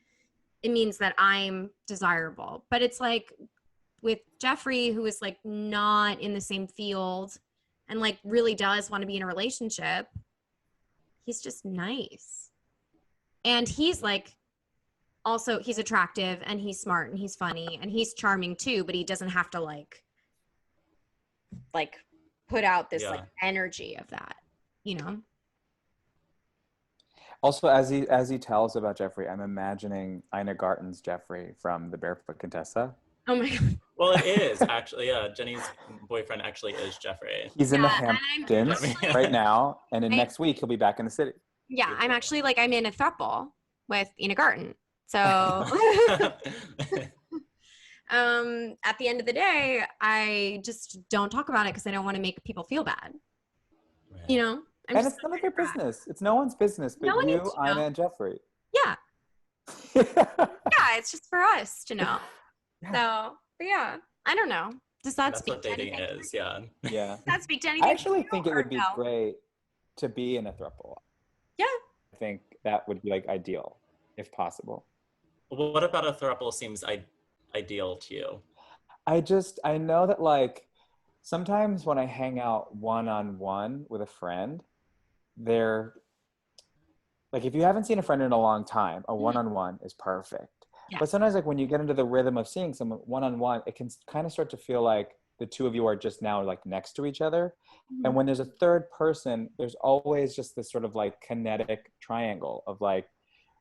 it means that I'm desirable. But it's like with Jeffrey, who is like not in the same field and like really does want to be in a relationship, he's just nice. And he's like, also he's attractive and he's smart and he's funny and he's charming too, but he doesn't have to like put out this like energy of that, you know. Also, as he tells about Jeffrey, I'm imagining Ina Garten's Jeffrey from The Barefoot Contessa. Oh my God. Well, it is actually, yeah. Jenny's boyfriend actually is Jeffrey. He's in the Hamptons right now, and then next week he'll be back in the city. Yeah, I'm actually like, I'm in a throuple with Ina Garten. So at the end of the day, I just don't talk about it because I don't want to make people feel bad. Right. You know? And it's none of your business. It's no one's business but you, Ina, and Jeffrey. Yeah. Yeah, it's just for us to know. Yeah. So, but yeah, I don't know. Does that That's speak what to dating anything? is, yeah. Yeah. Does that speak to anything? I actually think it would be great to be in a throuple. Yeah. I think that would be like ideal, if possible. Well, what about a throuple seems ideal to you? I know that like sometimes when I hang out one-on-one with a friend, they're like, if you haven't seen a friend in a long time, a one-on-one is perfect. Yeah. But sometimes like when you get into the rhythm of seeing someone one-on-one, it can kind of start to feel like the two of you are just now like next to each other. Mm-hmm. And when there's a third person, there's always just this sort of like kinetic triangle of like,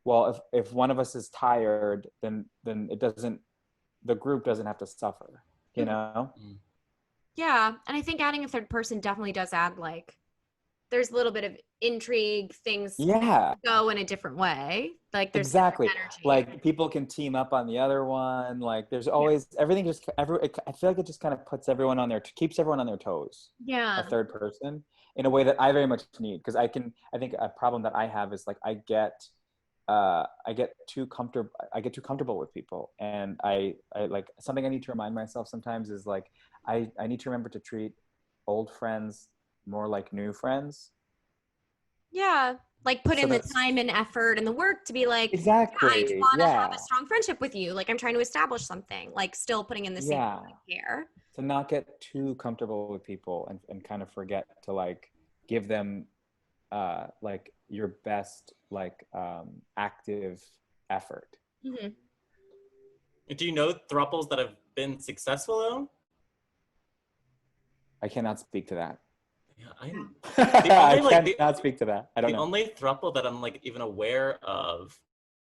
well, if one of us is tired, then it doesn't, the group doesn't have to suffer, you know? Yeah. And I think adding a third person definitely does add like, there's a little bit of intrigue, things go in a different way. Like there's exactly like people can team up on the other one. Like there's always everything just I feel like it just kind of puts everyone on keeps everyone on their toes. Yeah. A third person in a way that I very much need, because I think a problem that I have is like I get too comfortable with people, and I like something I need to remind myself sometimes is like I need to remember to treat old friends more like new friends. Yeah, like put in the time and effort and the work to be like, exactly. I want to have a strong friendship with you. Like I'm trying to establish something, like still putting in the same care. To not get too comfortable with people and kind of forget to like give them like your best like active effort. Mm-hmm. Do you know thruples that have been successful though? I cannot speak to that. Yeah, I cannot speak to that. I don't know. The only throuple that I'm like even aware of,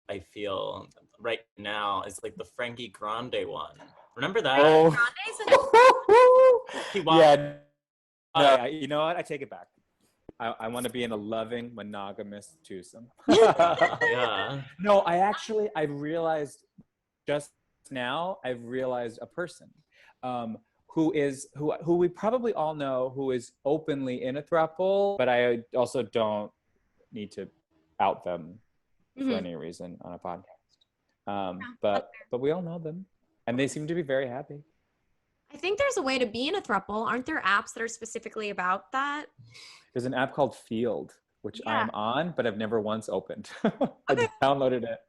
I feel right now, is like the Frankie Grande one. Remember that? Yeah. You know what? I take it back. I want to be in a loving, monogamous twosome. Yeah. No, I realized just now. I've realized a person. Who we probably all know, who is openly in a throuple, but I also don't need to out them for any reason on a podcast. But we all know them, and they seem to be very happy. I think there's a way to be in a throuple. Aren't there apps that are specifically about that? There's an app called Field, which I'm on, but I've never once opened. I downloaded it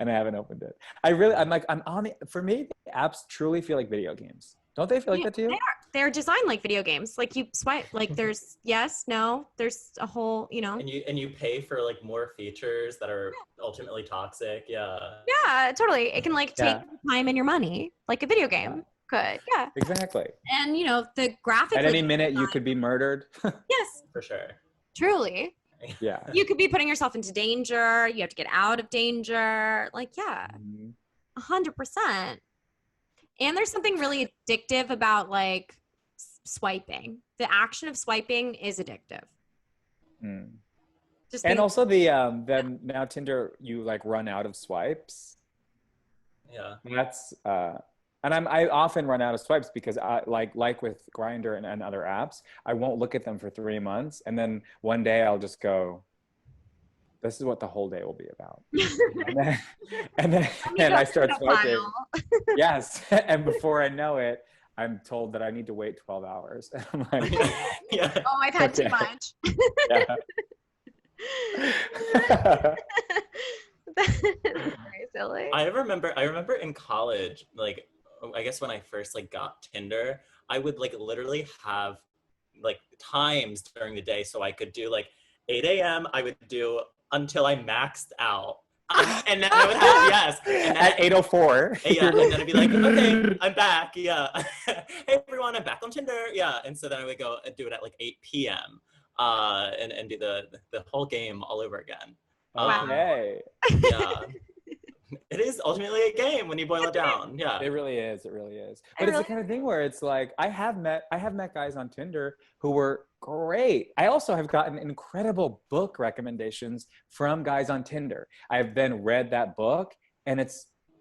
and I haven't opened it. I'm on it. For me, the apps truly feel like video games. Don't they feel like that to you? They are. They're designed like video games. Like you swipe, like there's yes, no, there's a whole, you know. And you pay for like more features that are ultimately toxic. Yeah. Yeah, totally. It can like take time and your money, like a video game could. Yeah. Exactly. And you know, the graphics. At any minute you could be murdered. Yes. For sure. Truly. Yeah. You could be putting yourself into danger. You have to get out of danger. Like, 100%. And there's something really addictive about like swiping. The action of swiping is addictive. And also then now Tinder, you like run out of swipes. Yeah. That's and I often run out of swipes because I like with Grindr and other apps, I won't look at them for 3 months, and then one day I'll just go, this is what the whole day will be about. and then I start smoking. Yes. And before I know it, I'm told that I need to wait 12 hours. And I'm like, Yeah. Oh, I've had too much. Yeah. That's very silly. I remember in college, like, I guess when I first like got Tinder, I would like literally have like times during the day, so I could do like 8 a.m. I would do until I maxed out. And then I would have, yes. And then at 8:04. Yeah, and then I'd be like, okay, I'm back. Yeah. Hey everyone, I'm back on Tinder. Yeah. And so then I would go and do it at like 8 p.m. And do the whole game all over again. Okay. Yeah. It is ultimately a game when you boil it down. Yeah. It really is. It really is. But it's the kind of thing where it's like I have met guys on Tinder who were great. I also have gotten incredible book recommendations from guys on Tinder. I've then read that book, and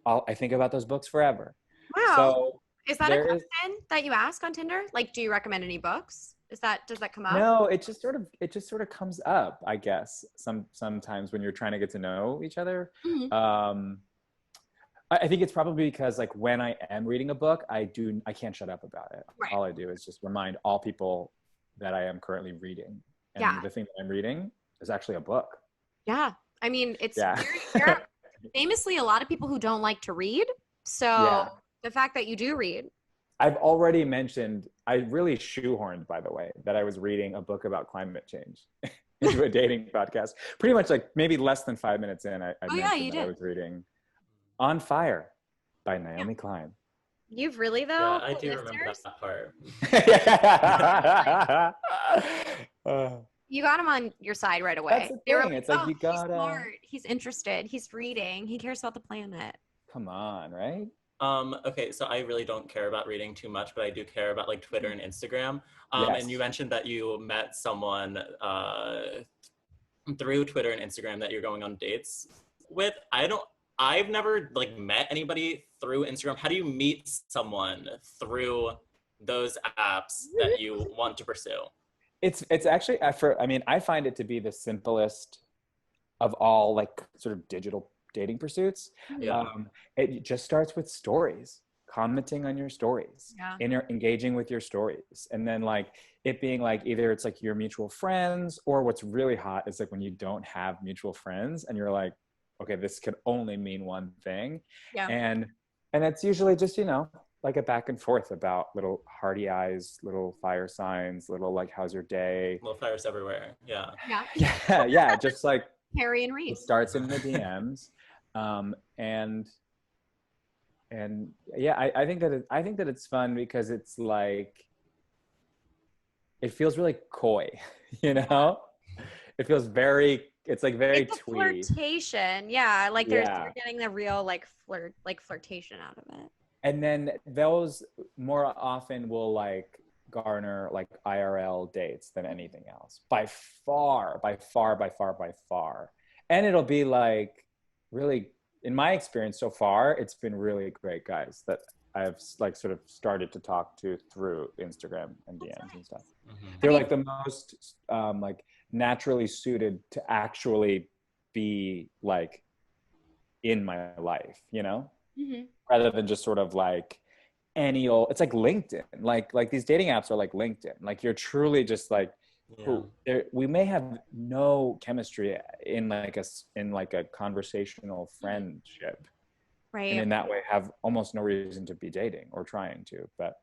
I think about those books forever. Wow. So is that a question that you ask on Tinder? Like, do you recommend any books? Does that come up? No, it just sort of comes up, I guess, sometimes when you're trying to get to know each other. Mm-hmm. I think it's probably because like when I am reading a book, I can't shut up about it. Right. All I do is just remind all people that I am currently reading. And the thing that I'm reading is actually a book. Yeah. I mean, there are famously a lot of people who don't like to read. So the fact that you do read. I've already mentioned, I really shoehorned, by the way, that I was reading a book about climate change into a dating podcast. Pretty much like maybe less than 5 minutes in, I mentioned that I was reading On Fire by Naomi Klein. You've really, though? Yeah, I do remember that part. You got him on your side right away. That's the thing. It's like, you gotta... He's smart. He's interested. He's reading. He cares about the planet. Come on, right? Okay, so I really don't care about reading too much, but I do care about like Twitter and Instagram. Yes. And you mentioned that you met someone through Twitter and Instagram that you're going on dates with. I've never like met anybody through Instagram. How do you meet someone through those apps that you want to pursue? It's actually I find it to be the simplest of all like sort of digital dating pursuits. It just starts with stories, commenting on your stories, engaging with your stories, and then like it being like either it's like your mutual friends, or what's really hot is like when you don't have mutual friends and you're like, okay, this could only mean one thing. And it's usually just, like a back and forth about little hearty eyes, little fire signs, little like, how's your day? Little fires everywhere. Yeah. Just like Harry and Reese. It starts in the DMs. And I think that it's fun because it's like, it feels really coy, it feels it's like very twee. Flirtation. Yeah. Like you're getting the real like flirtation out of it. And then those more often will like garner like IRL dates than anything else by far. And it'll be like really, in my experience so far, it's been really great guys that I've like sort of started to talk to through Instagram and DMs and stuff. Mm-hmm. They're like the most like naturally suited to actually be like in my life, mm-hmm. rather than just sort of like any old, it's like LinkedIn, like these dating apps are like LinkedIn. Like you're truly just like, we may have no chemistry in like a conversational friendship, right? And in that way have almost no reason to be dating or trying to. But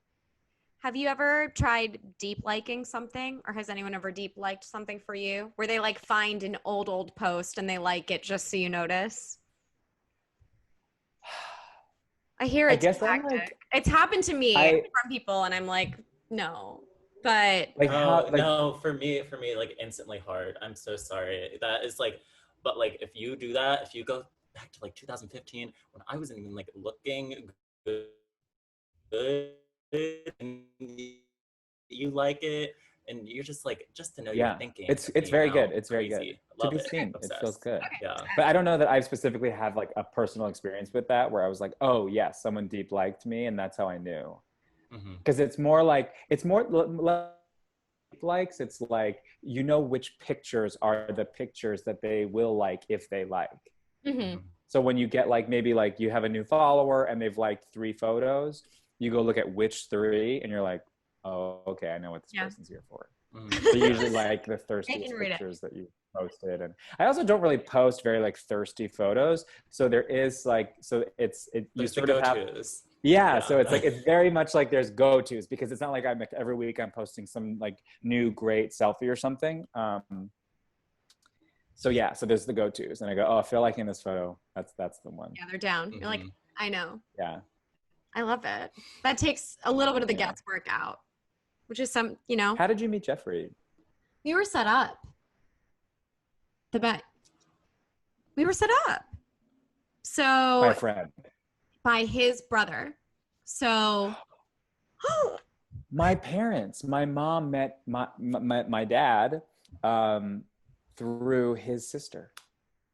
have you ever tried deep liking something, or has anyone ever deep liked something for you, where they like find an old post and they like it just so you notice? I hear it's tactic. It's happened to me from people, and I'm like, no. But like no, for me, like instantly hard. I'm so sorry. That is like, but like if you do that, if you go back to like 2015 when I wasn't even like looking good, and you like it, and you're just like, just to know you're thinking. It's very good. It's very good to be seen. It feels good. Okay. But I don't know that I specifically have like a personal experience with that where I was like, oh yes, someone deep liked me, and that's how I knew. Because it's more swipe likes. It's like, you know which pictures are the pictures that they will like if they like. Mm-hmm. So when you get like, maybe like you have a new follower and they've liked 3 photos, you go look at which 3 and you're like, oh, okay, I know what this person's here for. They usually like the thirstiest pictures that you posted. And I also don't really post very like thirsty photos. So there is like, you sort of have, yeah. So it's like, it's very much like there's go-tos, because it's not like every week I'm posting some like new great selfie or something. So yeah, so there's the go-tos, and I go, oh, I feel like in this photo, that's the one. Yeah, they're down. You're like, I know. Yeah. I love it. That takes a little bit of the guesswork out, which is some, you know. How did you meet Jeffrey? We were set up. We were set up. So My friend. By his brother. So my parents, my mom met my dad through his sister.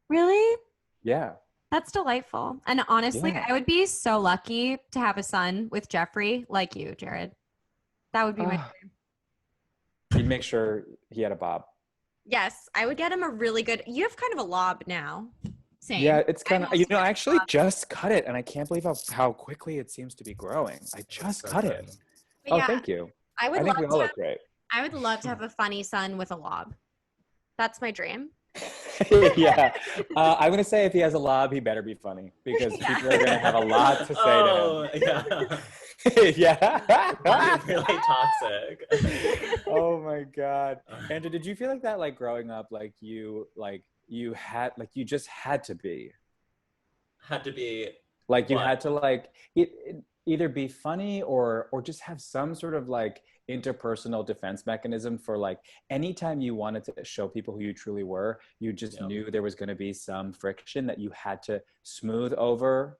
Really? Yeah. That's delightful. And honestly, I would be so lucky to have a son with Jeffrey like you, Jared. That would be my dream. You'd make sure he had a bob. Yes, I would get him a really good. You have kind of a lob now. Same. Yeah, it's kind of, I actually just cut it, and I can't believe how quickly it seems to be growing. I just cut it. Oh, thank you. I think we all look great. I would love to have a funny son with a lob. That's my dream. Yeah. I'm going to say if he has a lob, he better be funny, because people are going to have a lot to say to him. Yeah. Really toxic. Oh my God. Andrew, did you feel like that, like growing up, like you just had to be like, you what? had to like either be funny or just have some sort of like interpersonal defense mechanism for like, anytime you wanted to show people who you truly were, you just knew there was going to be some friction that you had to smooth over.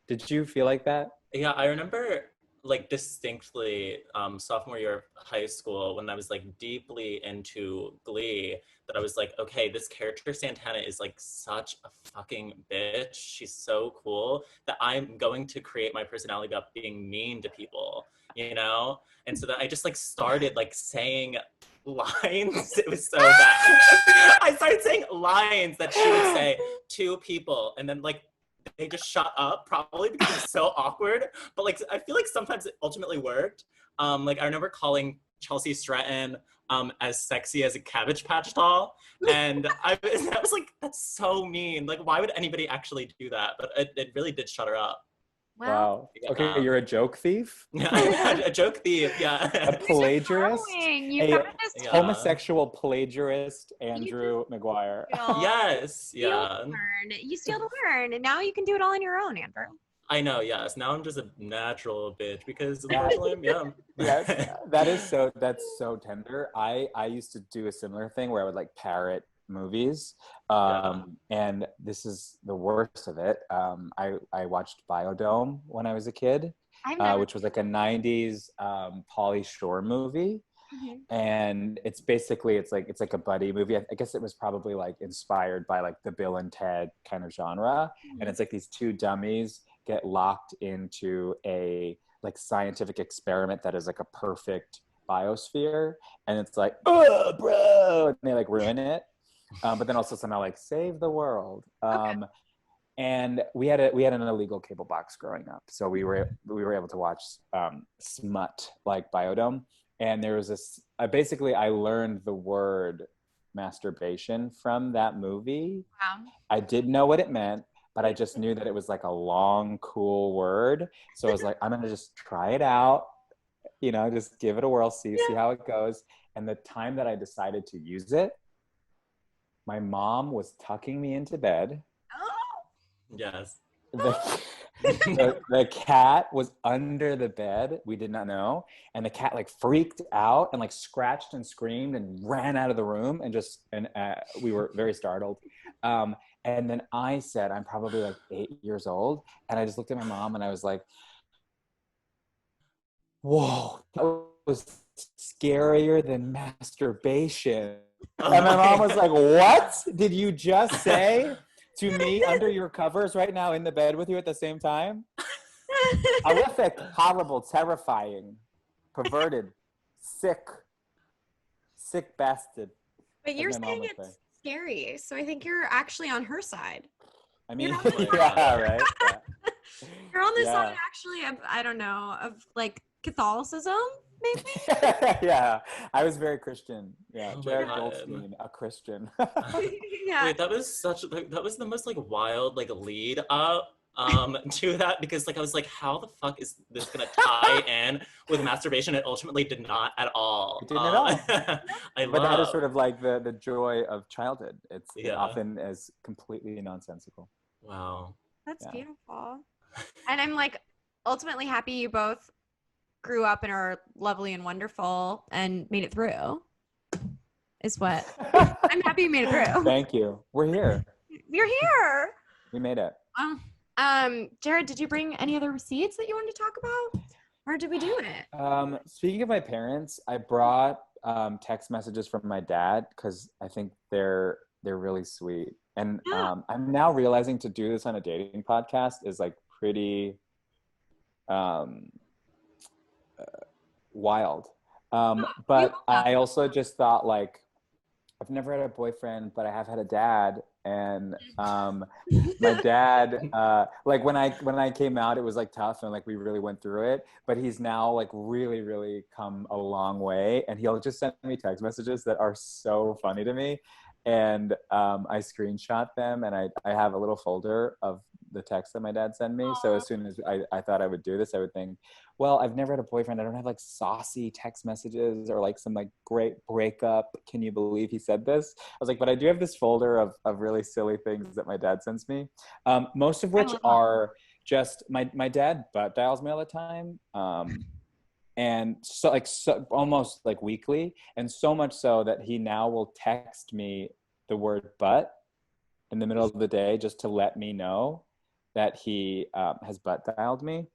Did you feel like that? Yeah, I remember like distinctly sophomore year of high school, when I was like deeply into Glee, that I was like, okay, this character Santana is like such a fucking bitch. She's so cool that I'm going to create my personality about being mean to people, you know? And so that I just like started like saying lines. It was so bad. I started saying lines that she would say to people, and then like they just shut up, probably because it's so awkward. But like, I feel like sometimes it ultimately worked. Like I remember calling Chelsea Stratton as sexy as a Cabbage Patch doll, and I was like, that's so mean. Like, why would anybody actually do that? But it really did shut her up. Wow. Okay, you're a joke thief? A joke thief, yeah. A plagiarist? A homosexual plagiarist, Andrew McGuire. Yes, yeah. You steal to learn, and now you can do it all on your own, Andrew. I know, yes. Now I'm just a natural bitch because unfortunately, Yes, that's so tender. I used to do a similar thing where I would like parrot movies, and this is the worst of it. I watched Biodome when I was a kid, which was like a 90s Pauly Shore movie. And it's basically it's like a buddy movie. I guess it was probably like inspired by like the Bill and Ted kind of genre. And it's like these two dummies get locked into a like scientific experiment that is like a perfect biosphere, and it's like, oh bro, and they like ruin it. But then also somehow like save the world. And we had an illegal cable box growing up, so we were able to watch smut like Biodome. And there was this. Basically, I learned the word masturbation from that movie. Wow. I didn't know what it meant, but I just knew that it was like a long, cool word. So I was like, I'm gonna just try it out. You know, just give it a whirl, see how it goes. And the time that I decided to use it, my mom was tucking me into bed. Yes. The cat was under the bed. We did not know. And the cat like freaked out and like scratched and screamed and ran out of the room, and we were very startled. And then I said, I'm probably like 8 years old. And I just looked at my mom and I was like, whoa, that was scarier than masturbation. And my mom was like, what did you just say to me under your covers right now in the bed with you at the same time? Horrific, horrible, terrifying, perverted, sick. Sick bastard. But as you're my mom saying would it's say. scary, so I think you're actually on her side. I mean, You're on yeah, right. Yeah. You're on the side Yeah. actually of, I don't know, of like Catholicism, maybe? Yeah, I was very Christian. Yeah, Oh my Jared God. Goldstein, a Christian. Yeah. Wait, that was the most like wild like lead up to that, because like I was like, how the fuck is this gonna tie in with masturbation? It ultimately did not at all. It didn't at all. But That is sort of like the joy of childhood. It Yeah. often is completely nonsensical. Wow. That's Yeah. beautiful. And I'm like ultimately happy you both grew up and are lovely and wonderful and made it through. Is what I'm happy you made it through. Thank you. We're here. You're here. We made it. Jared, did you bring any other receipts that you wanted to talk about? Or did we do it? Speaking of my parents, I brought text messages from my dad because I think they're really sweet. And Yeah. I'm now realizing to do this on a dating podcast is like pretty wild. But I also just thought like, I've never had a boyfriend, but I have had a dad. And my dad, like when I came out, it was like tough and like we really went through it. But he's now like really, really come a long way. And he'll just send me text messages that are so funny to me. And I screenshot them, and I have a little folder of the text that my dad sent me. So as soon as I thought I would do this, I would think, well, I've never had a boyfriend. I don't have like saucy text messages or like some like great breakup. Can you believe he said this? I was like, but I do have this folder of really silly things that my dad sends me. Most of which are just my dad butt dials me all the time. And so almost like weekly. And so much so that he now will text me the word butt in the middle of the day just to let me know that he has butt dialed me.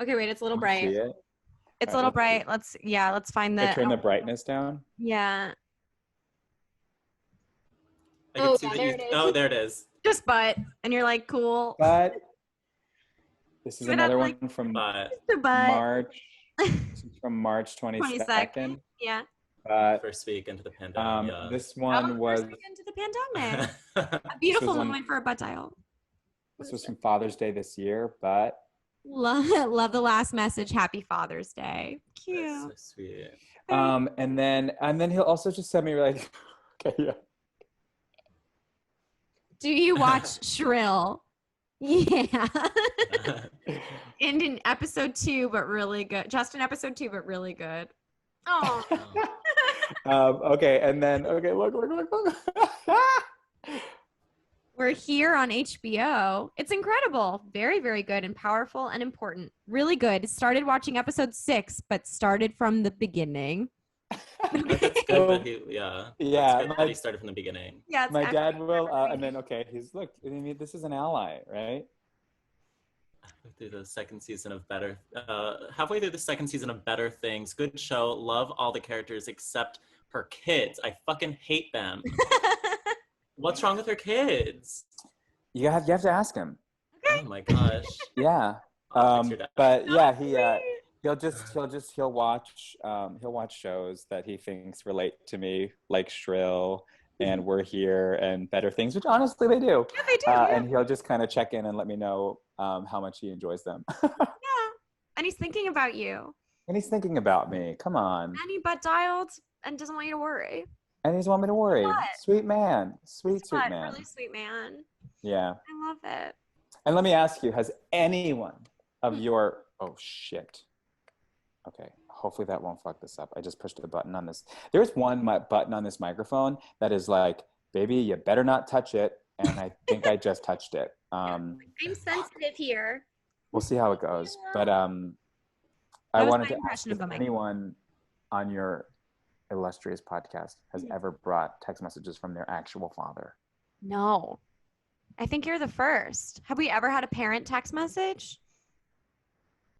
Okay, wait, it's a little bright. See it? It's a little bright. Let's find the. Turn the brightness down. Yeah. I can see that there it is. Oh, there it is. Just butt, and you're like, cool. But this is But another like, one from March. This is from March 22nd. Yeah. First week into the pandemic. Yeah. This one was first week into the pandemic. A beautiful moment for a butt dial. This was from Father's Day this year, but love the last message. Happy Father's Day. Cute. That's so sweet. And then he'll also just send me like, okay, yeah. Do you watch Shrill? Yeah. And in episode 2, but really good. Just in episode 2, but really good. Oh. Okay, and then look. We're here on HBO. It's incredible. Very, very good and powerful and important. Really good. Started watching episode 6, but started from the beginning. That's good that he, yeah. Yeah. That's good that he started from the beginning. Yeah. My dad will, and then, okay, look, I mean, this is an ally, right? Through the second season of halfway through the second season of Better Things. Good show. Love all the characters except her kids. I fucking hate them. What's wrong with her kids? You have to ask him. Oh my gosh. Yeah. But yeah, he'll watch shows that he thinks relate to me, like Shrill and We're Here and Better Things, which honestly they do. Yeah, they do. Yeah. And he'll just kind of check in and let me know how much he enjoys them. Yeah. And he's thinking about you. And he's thinking about me. Come on. And he butt dialed and doesn't want you to worry. And he's want me to worry. What? Sweet man. Sweet man. Really sweet man. Yeah. I love it. And let me ask you, has anyone of your... Oh, shit. Okay. Hopefully that won't fuck this up. I just pushed the button on this. There's one button on this microphone that is like, baby, you better not touch it. And I think I just touched it. I'm sensitive here. We'll see how it goes. But I wanted to ask if anyone on your illustrious podcast has ever brought text messages from their actual father. No. I think you're the first. Have we ever had a parent text message?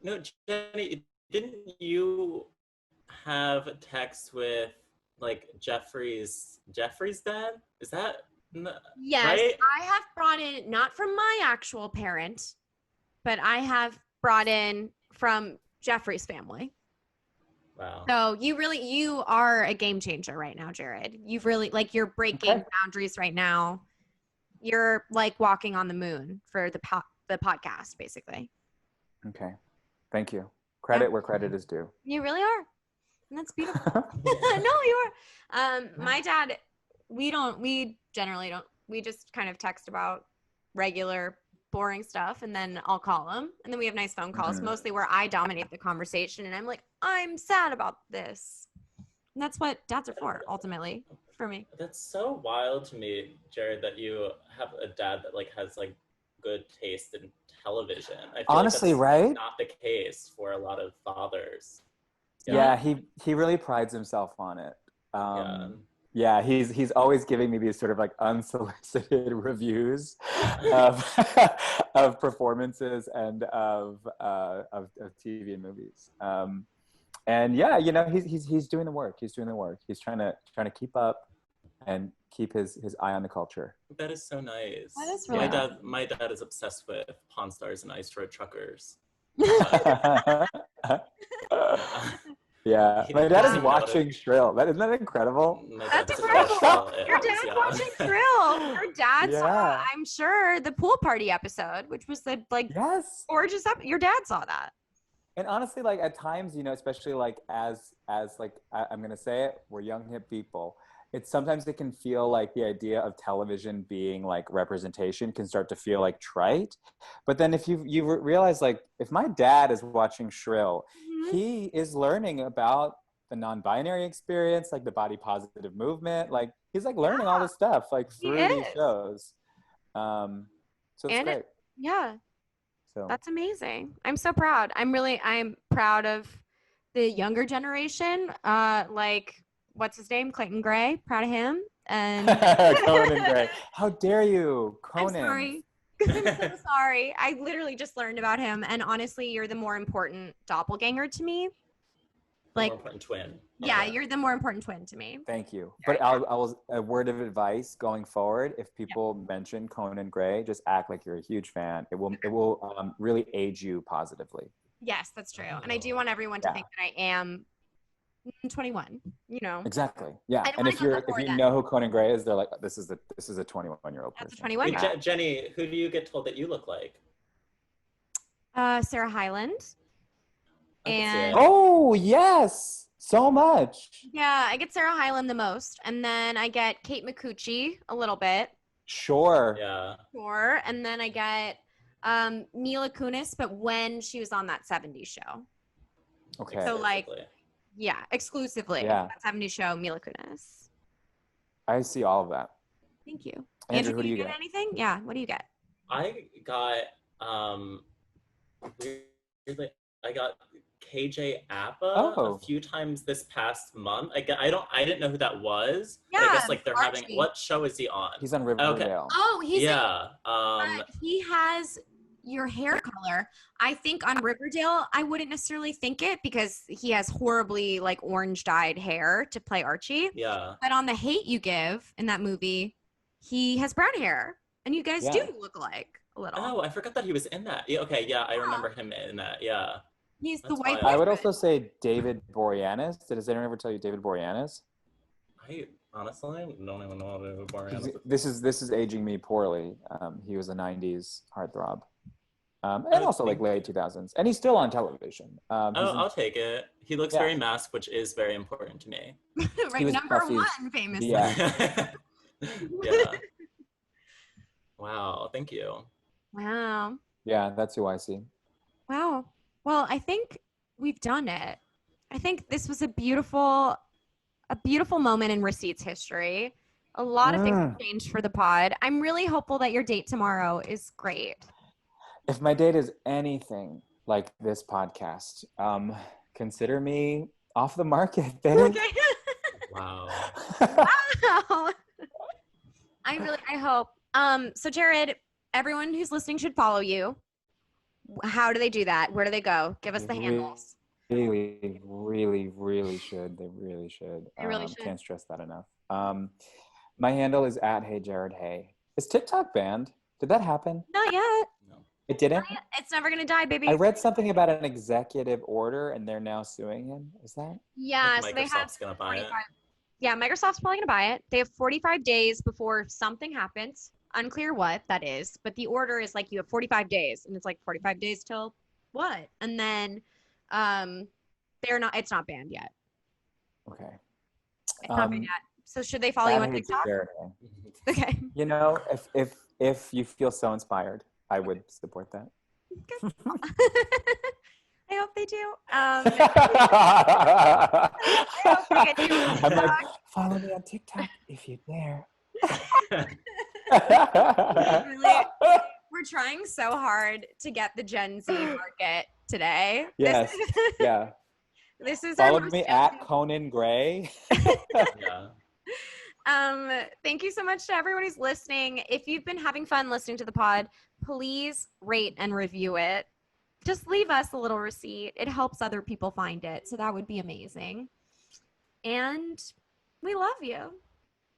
No, Jenny, didn't you have text with like Jeffrey's dad? Is that yes? Right? I have brought in, not from my actual parent, but I have brought in from Jeffrey's family. Wow. So you are a game changer right now, Jared. You've really, like, you're breaking boundaries right now. You're like walking on the moon for the podcast, basically. Okay. Thank you. Credit where credit is due. You really are. And that's beautiful. No, you are. My dad, we generally don't, we just kind of text about regular boring stuff, and then I'll call him, and then we have nice phone calls, mostly where I dominate the conversation and I'm like, I'm sad about this. And that's what dads are for, ultimately, for me. That's so wild to me, Jared, that you have a dad that like has like good taste in television. I feel Honestly, like that's right? not the case for a lot of fathers. Yeah, he really prides himself on it. Yeah, he's always giving me these sort of like unsolicited reviews of performances and of TV and movies. And yeah, you know, he's doing the work. He's doing the work. He's trying to keep up and keep his eye on the culture. That is so nice. That is really my dad is obsessed with Pawn Stars and Ice Road Truckers. Yeah, my dad is watching Shrill. Isn't that incredible? That's incredible. Your dad's watching Shrill. Your dad saw, I'm sure, the pool party episode, which was the gorgeous episode. Your dad saw that. And honestly, like at times, you know, especially like as like I'm gonna say it, we're young hip people. Sometimes it can feel like the idea of television being like representation can start to feel like trite. But then if you realize, like, if my dad is watching Shrill, he is learning about the non-binary experience, like the body positive movement. Like he's like learning all this stuff like through these shows. So it's great. So that's amazing. I'm so proud. I'm proud of the younger generation. Like, what's his name? Clayton Gray. Proud of him. And Conan Gray. How dare you, Conan? I'm sorry. I'm so sorry. I literally just learned about him, and honestly, you're the more important doppelganger to me. Like, more important twin. Yeah, you're the more important twin to me. Thank you. But I'll a word of advice going forward: if people mention Conan Gray, just act like you're a huge fan. It will really age you positively. Yes, that's true. And I do want everyone to think that I am 21. You know. Exactly. Yeah. And if you know who Conan Gray is, they're like, this is a 21-year-old person. That's a 21. Wait, Jenny, who do you get told that you look like? Sarah Hyland. And oh yes, so much. Yeah, I get Sarah Hyland the most, and then I get Kate Micucci a little bit. Sure. Yeah. Sure, and then I get Mila Kunis, but when she was on that 70s show. Okay. So like, yeah, exclusively. Yeah. That 70s show, Mila Kunis. I see all of that. Thank you. Andrew, who do you get? Anything? Yeah. What do you get? I got weirdly, I got KJ Apa a few times this past month. I didn't know who that was. Yeah, I guess like they're having. What show is he on? He's on Riverdale. Okay. Oh, he's he has your hair color. I think on Riverdale, I wouldn't necessarily think it because he has horribly like orange dyed hair to play Archie. Yeah. But on The Hate U Give in that movie, he has brown hair, and you guys do look alike a little. Oh, I forgot that he was in that. Yeah, okay, yeah, I remember him in that. Yeah. He's the white. I would also say David Boreanaz. Does anyone ever tell you David Boreanaz? I honestly don't even know David Boreanaz. This is aging me poorly. He was a '90s heartthrob, and also like late 2000s, and he's still on television. I'll take it. He looks very masked, which is very important to me. Right, number one, famously. Yeah. Yeah. Wow. Thank you. Wow. Yeah, that's who I see. Wow. Well, I think we've done it. I think this was a beautiful moment in Receipts history. A lot of things have changed for the pod. I'm really hopeful that your date tomorrow is great. If my date is anything like this podcast, consider me off the market, babe. Okay. Wow. Wow. I hope. So Jared, everyone who's listening should follow you. How do they do that? Where do they go? Give us the handles. Really, really, really should. They really should. They really should. Can't stress that enough. My handle is @HeyJaredHey. Is TikTok banned? Did that happen? Not yet. No. It didn't? It's never gonna die, baby. I read something about an executive order and they're now suing him. Is that? Yeah, so they have Microsoft's gonna buy it. Yeah, Microsoft's probably gonna buy it. They have 45 days before something happens. Unclear what that is, but the order is like you have 45 days, and it's like 45 days till what? And then it's not banned yet. Okay. It's not banned yet. So should they follow you on TikTok? Okay. You know, if you feel so inspired, I would support that. I hope they do. I'm like, follow me on TikTok if you dare. Really, we're trying so hard to get the Gen Z market today. Yes. Yeah. This is follow me at Conan Gray. Yeah. Thank you so much to everyone who's listening. If you've been having fun listening to the pod, please rate and review it. Just leave us a little receipt. It helps other people find it. So that would be amazing. And we love you.